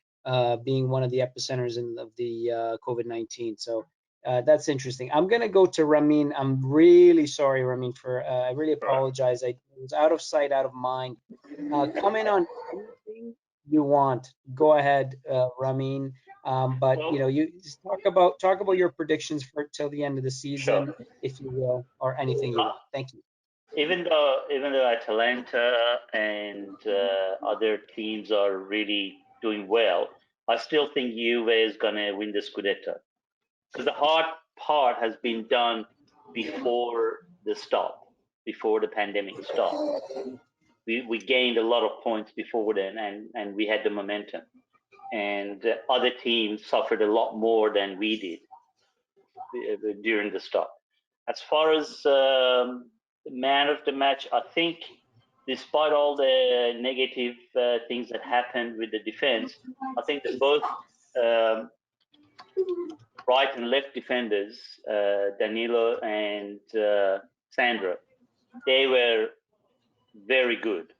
being one of the epicenters of the COVID-19. So that's interesting. I'm going to go to Ramin. I'm really sorry, Ramin, I really apologize. I was out of sight, out of mind. Comment on anything you want. Go ahead, Ramin. But you know, you just talk about your predictions for till the end of the season, if you will, or anything you want. Thank you.
Even though Atalanta and other teams are really doing well, I still think Juve is going to win the Scudetto, because the hard part has been done before the pandemic stopped. We gained a lot of points before then, and we had the momentum. And other teams suffered a lot more than we did during the stop. As far as man of the match, I think, despite all the negative things that happened with the defense, I think that both right and left defenders, Danilo and Sandro, they were very good.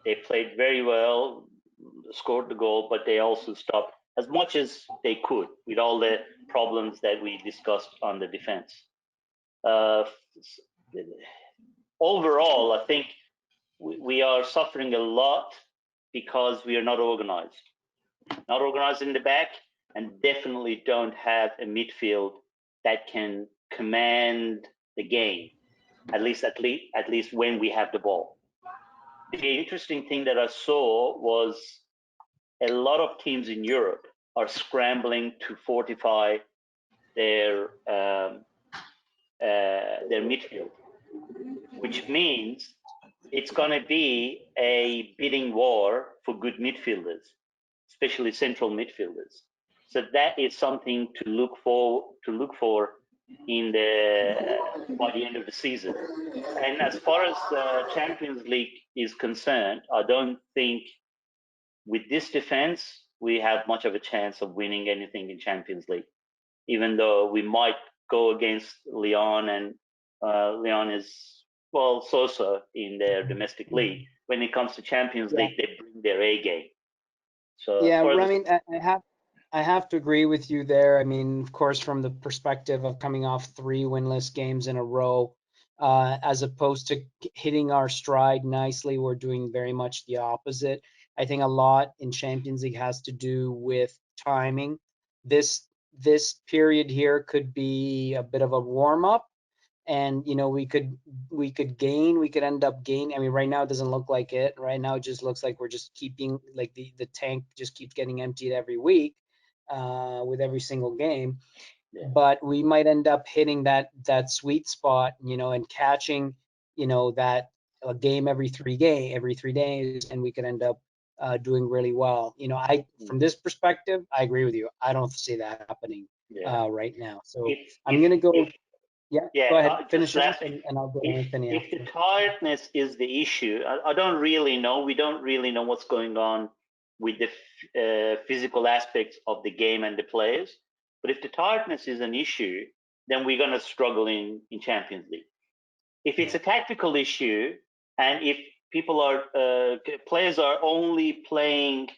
They played very well, scored the goal, but they also stopped as much as they could with all the problems that we discussed on the defense. Overall, I think we are suffering a lot because we are not organized. Not organized in the back, and definitely don't have a midfield that can command the game, at least when we have the ball. The interesting thing that I saw was a lot of teams in Europe are scrambling to fortify their midfield, which means it's going to be a bidding war for good midfielders, especially central midfielders. So that is something to look for by the end of the season. And as far as Champions League is concerned, I don't think with this defense we have much of a chance of winning anything in Champions League, even though we might go against Lyon, and Lyon is, well, so-so in their domestic league. When it comes to Champions League, they bring their A game. So
yeah, I mean, I have to agree with you there. I mean, of course, from the perspective of coming off 3 winless games in a row, as opposed to hitting our stride nicely, we're doing very much the opposite. I think a lot in Champions League has to do with timing. This this period here could be a bit of a warm up, and we could end up gaining. I mean, right now it doesn't look like it. Right now it just looks like we're just keeping, like, the tank just keeps getting emptied every week with every single game. Yeah. But we might end up hitting that sweet spot, and catching, that a game every 3 days, and we could end up doing really well. From this perspective, I agree with you. I don't see that happening right now. So I'm going to go. Go ahead, finish off, and I'll go to Anthony
if
after.
the tiredness is the issue, I don't really know. We don't really know what's going on with the physical aspects of the game and the players. But if the tiredness is an issue, then we're going to struggle in Champions League. If it's a tactical issue, and if players are only playing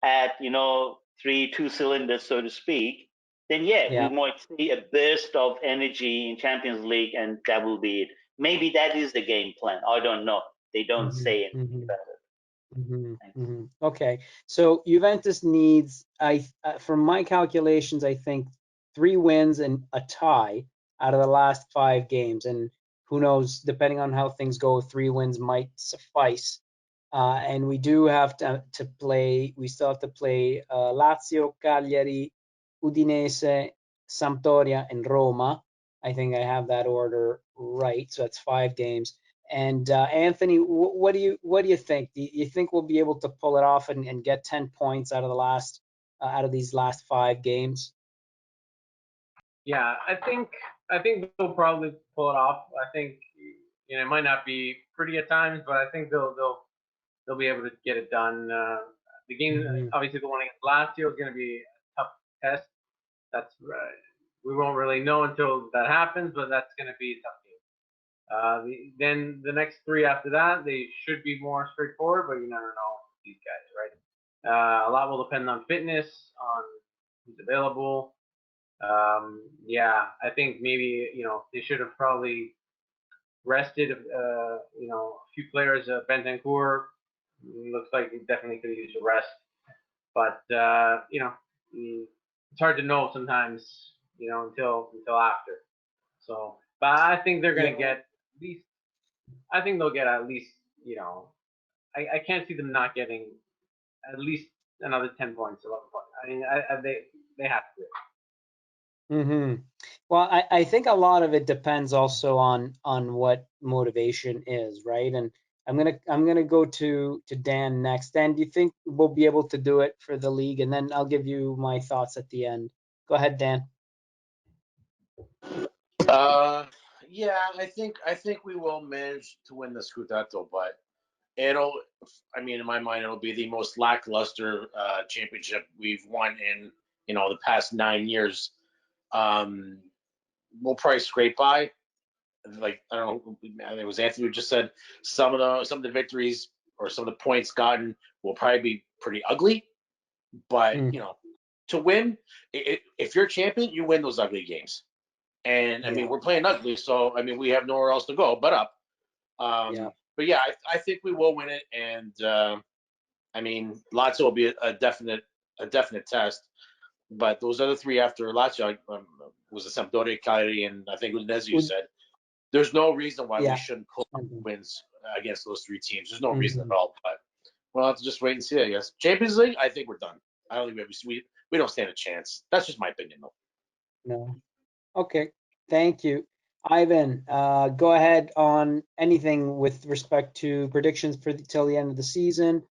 at 2 cylinders, so to speak, then we might see a burst of energy in Champions League, and that will be it. Maybe that is the game plan. I don't know. They don't say anything about it.
Okay, so Juventus needs, from my calculations, I think 3 wins and a tie out of the last 5 games, and who knows, depending on how things go, 3 wins might suffice. And we do have to play. We still have to play Lazio, Cagliari, Udinese, Sampdoria, and Roma. I think I have that order right. So that's 5 games. And Anthony, what do you think? Do you think we'll be able to pull it off and get 10 points out of these last 5 games?
Yeah, I think they'll probably pull it off. I think it might not be pretty at times, but I think they'll be able to get it done. The game, obviously, the one against Lazio is going to be a tough test. That's we won't really know until that happens, but that's going to be a tough game. Then the next 3 after that, they should be more straightforward, but you never know with these guys, right? A lot will depend on fitness, on who's available. I think maybe they should have probably rested a few players. Bentancur looks like he definitely could use a rest, but it's hard to know sometimes, until after. So, but I think they're gonna get at least. I think they'll get at least. I can't see them not getting at least another 10 points, 11 points. I mean, they have to.
Well, I think a lot of it depends also on what motivation is, right? And I'm gonna go to Dan next. Dan, do you think we'll be able to do it for the league? And then I'll give you my thoughts at the end. Go ahead, Dan.
I think we will manage to win the scudetto, but in my mind, it'll be the most lackluster championship we've won in the past 9 years. We'll probably scrape by. Like, I don't know, I think it was Anthony who just said some of the victories or some of the points gotten will probably be pretty ugly. But to win, if you're a champion, you win those ugly games. And I mean, we're playing ugly, so I mean, we have nowhere else to go but up. But yeah, I think we will win it, and I mean, Lazio will be a definite test. But those other 3 after Lazio was the Sampdoria, Cagliari, and I think Udinese. You said there's no reason why we shouldn't pull wins against those 3 teams. There's no reason at all. But we'll have to just wait and see, I guess. Champions League, I think we're done. I don't think we don't stand a chance. That's just my opinion, though.
No. Okay. Thank you, Ivan. Go ahead on anything with respect to predictions for till the end of the season.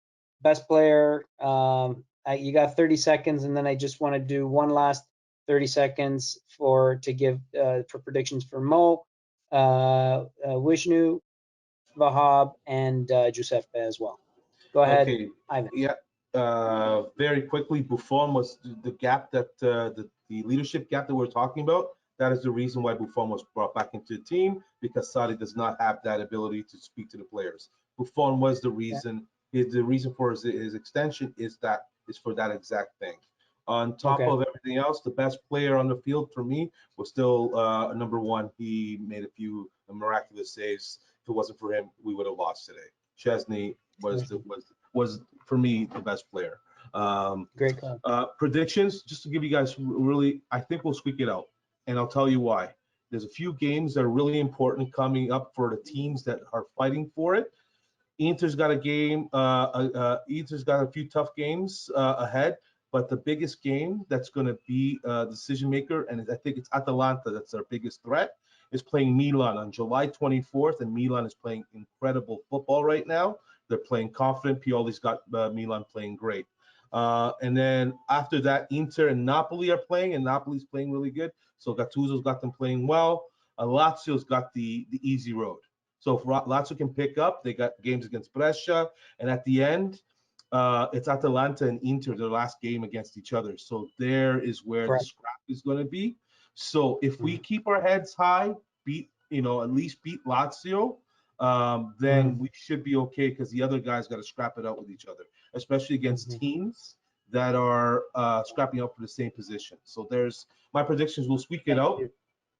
Best player. You got 30 seconds, and then I just want to do one last 30 seconds to give for predictions for Mo, Vishnu, Vahab, and Giuseppe as well. Go ahead, Ivan.
Yeah. Very quickly, Buffon was the gap that the leadership gap that we're talking about. That is the reason why Buffon was brought back into the team, because Sarri does not have that ability to speak to the players. Buffon was the reason. The reason for his extension is for that exact thing. On top of everything else, the best player on the field for me was still number 1. He made a few miraculous saves. If it wasn't for him, we would have lost today. Chesney was for me the best player.
Great call.
Predictions, just to give you guys really, I think we'll squeak it out, and I'll tell you why. There's a few games that are really important coming up for the teams that are fighting for it. Inter's got a game. Inter's got a few tough games ahead, but the biggest game that's going to be a decision maker, and I think it's Atalanta that's our biggest threat, is playing Milan on July 24th, and Milan is playing incredible football right now. They're playing confident. Pioli's got Milan playing great. And then after that, Inter and Napoli are playing, and Napoli's playing really good. So Gattuso's got them playing well. Lazio's got the easy road. So if Lazio can pick up, they got games against Brescia, and at the end, it's Atalanta and Inter, their last game against each other. So there is where the scrap is going to be. So if we keep our heads high, at least beat Lazio, then we should be okay, because the other guys got to scrap it out with each other, especially against teams that are scrapping up for the same position. So there's my predictions. We'll squeak it out.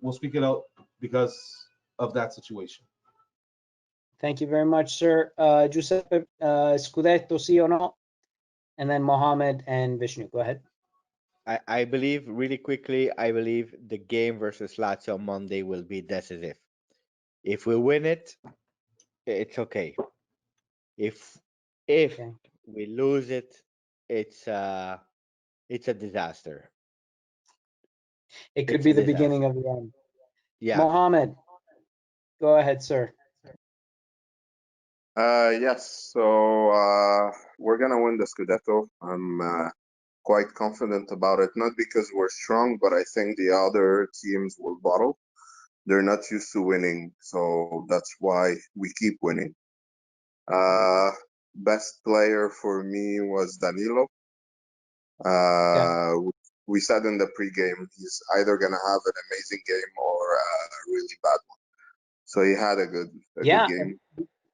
We'll squeak it out because of that situation.
Thank you very much, sir. Giuseppe, scudetto, sì or no? And then Mohammed and Vishnu, go ahead.
I believe, really quickly, I believe the game versus Lazio on Monday will be decisive. If we win it, it's okay. If we lose it, it's a disaster.
It could be the beginning of the end.
Yeah.
Mohammed, go ahead, sir.
Yes, so we're gonna win the Scudetto. I'm quite confident about it, not because we're strong, but I think the other teams will bottle. They're not used to winning, so that's why we keep winning. Best player for me was Danilo. We said in the pregame he's either gonna have an amazing game or a really bad one. So he had a good game.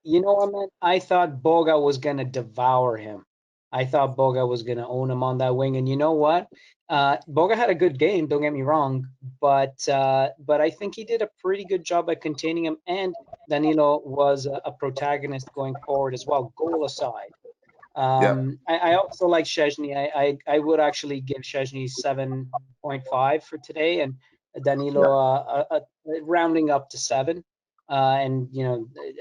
You know what, man? I thought Boga was going to devour him. I thought Boga was going to own him on that wing. And you know what? Boga had a good game, don't get me wrong, but I think he did a pretty good job at containing him. And Danilo was a protagonist going forward as well, goal aside. I also like Szczęsny. I would actually give Szczęsny 7.5 for today, and Danilo rounding up to 7. And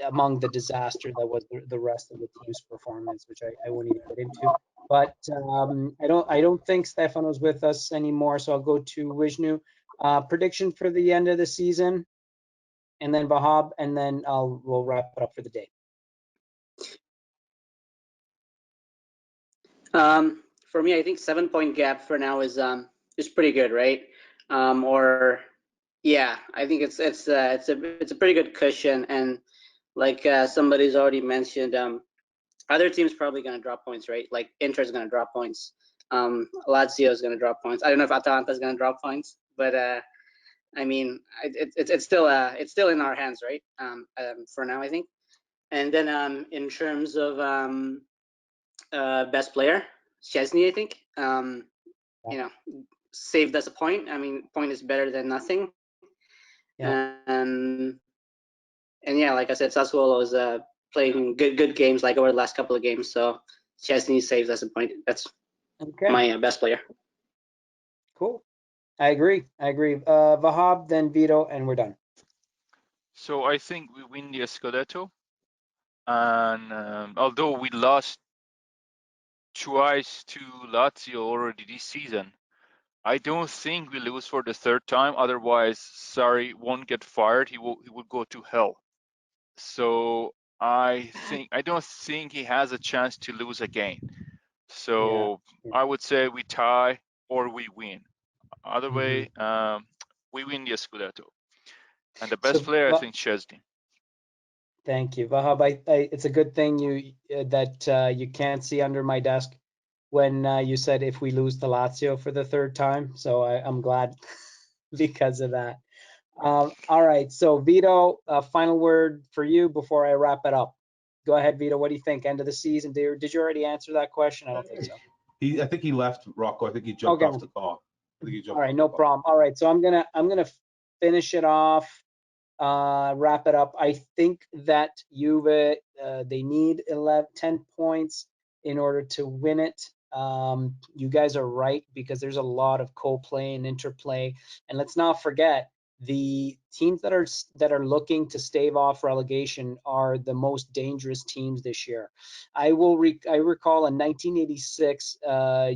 among the disaster that was the rest of the team's performance, which I won't even get into. But I don't think Stefano's with us anymore, so I'll go to Vishnu. Prediction for the end of the season, and then Vahab, and then we'll wrap it up for the day.
For me, I think 7-point gap for now is pretty good, right? Yeah, I think it's a pretty good cushion, and like somebody's already mentioned, other teams probably going to drop points, right? Like Inter's going to drop points, Lazio is going to drop points. I don't know if Atalanta is going to drop points, but I mean, it's still in our hands, right? For now, I think. And then in terms of best player, Szczęsny, I think. Saved us a point. I mean, point is better than nothing. And yeah, like I said, Sassuolo is playing good games like over the last couple of games. So Szczęsny saves us a point. That's my best player.
Cool. I agree. Vahab, then Vito, and we're done.
So I think we win the Scudetto, and although we lost twice to Lazio already this season, I don't think we lose for the third time. Otherwise, Sarri won't get fired. He will go to hell. So I don't think he has a chance to lose again. So I would say we tie or we win. Other way, we win the Scudetto. And the best player, I think, Szczęsny.
Thank you, Vahab. It's a good thing you can't see under my desk when you said if we lose to Lazio for the third time. So I'm glad because of that. All right, so Vito, final word for you before I wrap it up. Go ahead, Vito. What do you think? End of the season? Did you already answer that question? I don't think so.
I think he left, Rocco. I think he jumped off the call.
All right, no problem. All right, so I'm gonna finish it off, wrap it up. I think that Juve they need 10 points in order to win it. you guys are right, because there's a lot of co-play and interplay. And let's not forget, the teams that are looking to stave off relegation are the most dangerous teams this year. I recall a 1986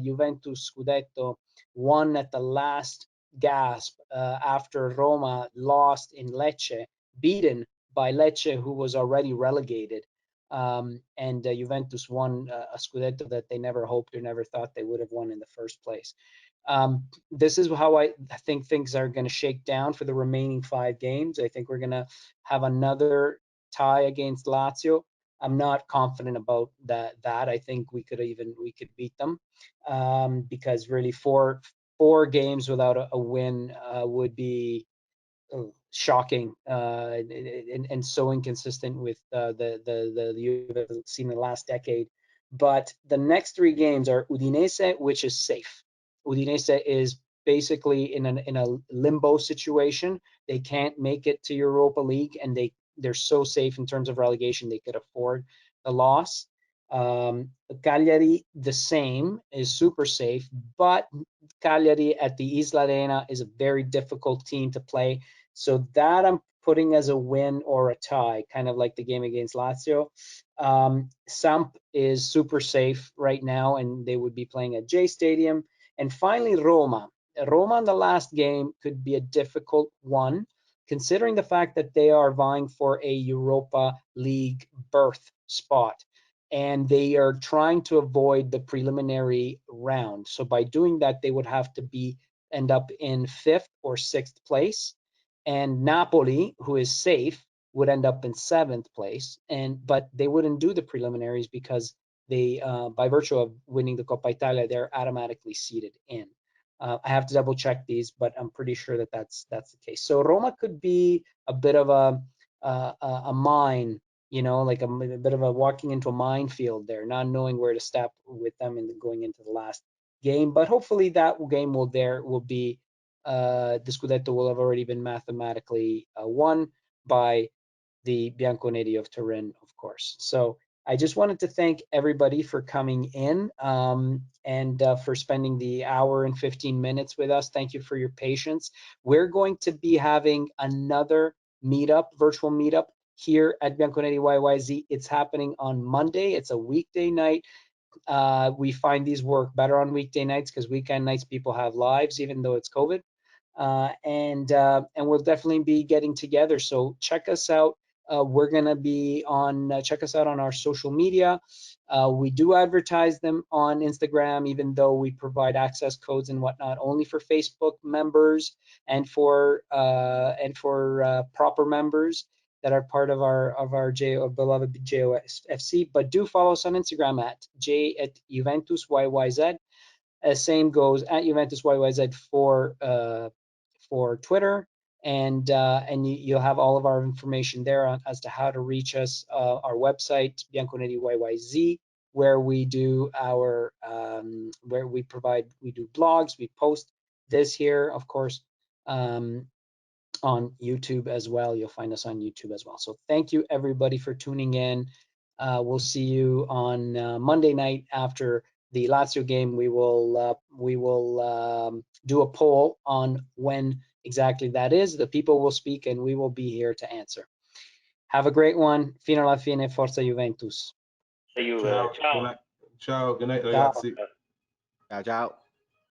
Juventus scudetto won at the last gasp after Roma lost in Lecce, beaten by Lecce, who was already relegated. And Juventus won a scudetto that they never hoped or never thought they would have won in the first place. This is how I think things are going to shake down for the remaining 5 games. I think we're going to have another tie against Lazio. I'm not confident about that. I think we could beat them, because really four games without a win would be shocking and so inconsistent with the Juve seen in the last decade. But the next 3 games are Udinese, which is safe. Udinese is basically in a limbo situation. They can't make it to Europa League, and they're so safe in terms of relegation they could afford the loss. Cagliari, the same, is super safe, but Cagliari at the Isla Arena is a very difficult team to play. So that I'm putting as a win or a tie, kind of like the game against Lazio. Samp is super safe right now, and they would be playing at J Stadium. And finally, Roma. Roma in the last game could be a difficult one, considering the fact that they are vying for a Europa League berth spot, and they are trying to avoid the preliminary round. So by doing that, they would have to end up in 5th or 6th place. And Napoli, who is safe, would end up in 7th place. But they wouldn't do the preliminaries because they, by virtue of winning the Coppa Italia, they're automatically seeded in. I have to double check these, but I'm pretty sure that that's the case. So Roma could be a bit of a mine, like a bit of a walking into a minefield there, not knowing where to step with them and going into the last game. But hopefully that game will be the scudetto will have already been mathematically won by the Bianconeri of Turin, of course. So I just wanted to thank everybody for coming in and for spending the hour and 15 minutes with us. Thank you for your patience. We're going to be having another virtual meetup here at Bianconeri YYZ. It's happening on Monday. It's a weekday night. We find these work better on weekday nights because weekend nights people have lives, even though it's COVID. And we'll definitely be getting together. So check us out. We're gonna be on. Check us out on our social media. We do advertise them on Instagram, even though we provide access codes and whatnot only for Facebook members and for proper members that are part of our beloved JOFC. But do follow us on Instagram at Juventus YYZ. Same goes at Juventus YYZ for Twitter, and you'll have all of our information there as to how to reach us. Our website, Bianconeri YYZ, where we do we do blogs, we post this here, of course, on YouTube as well. You'll find us on YouTube as well. So thank you everybody for tuning in. We'll see you on Monday night after the Lazio game. We will do a poll on when exactly that is. The people will speak and we will be here to answer. Have a great one. Fino alla fine, forza Juventus.
Ciao.
Ciao. Good night, ragazzi.
Ciao, ciao.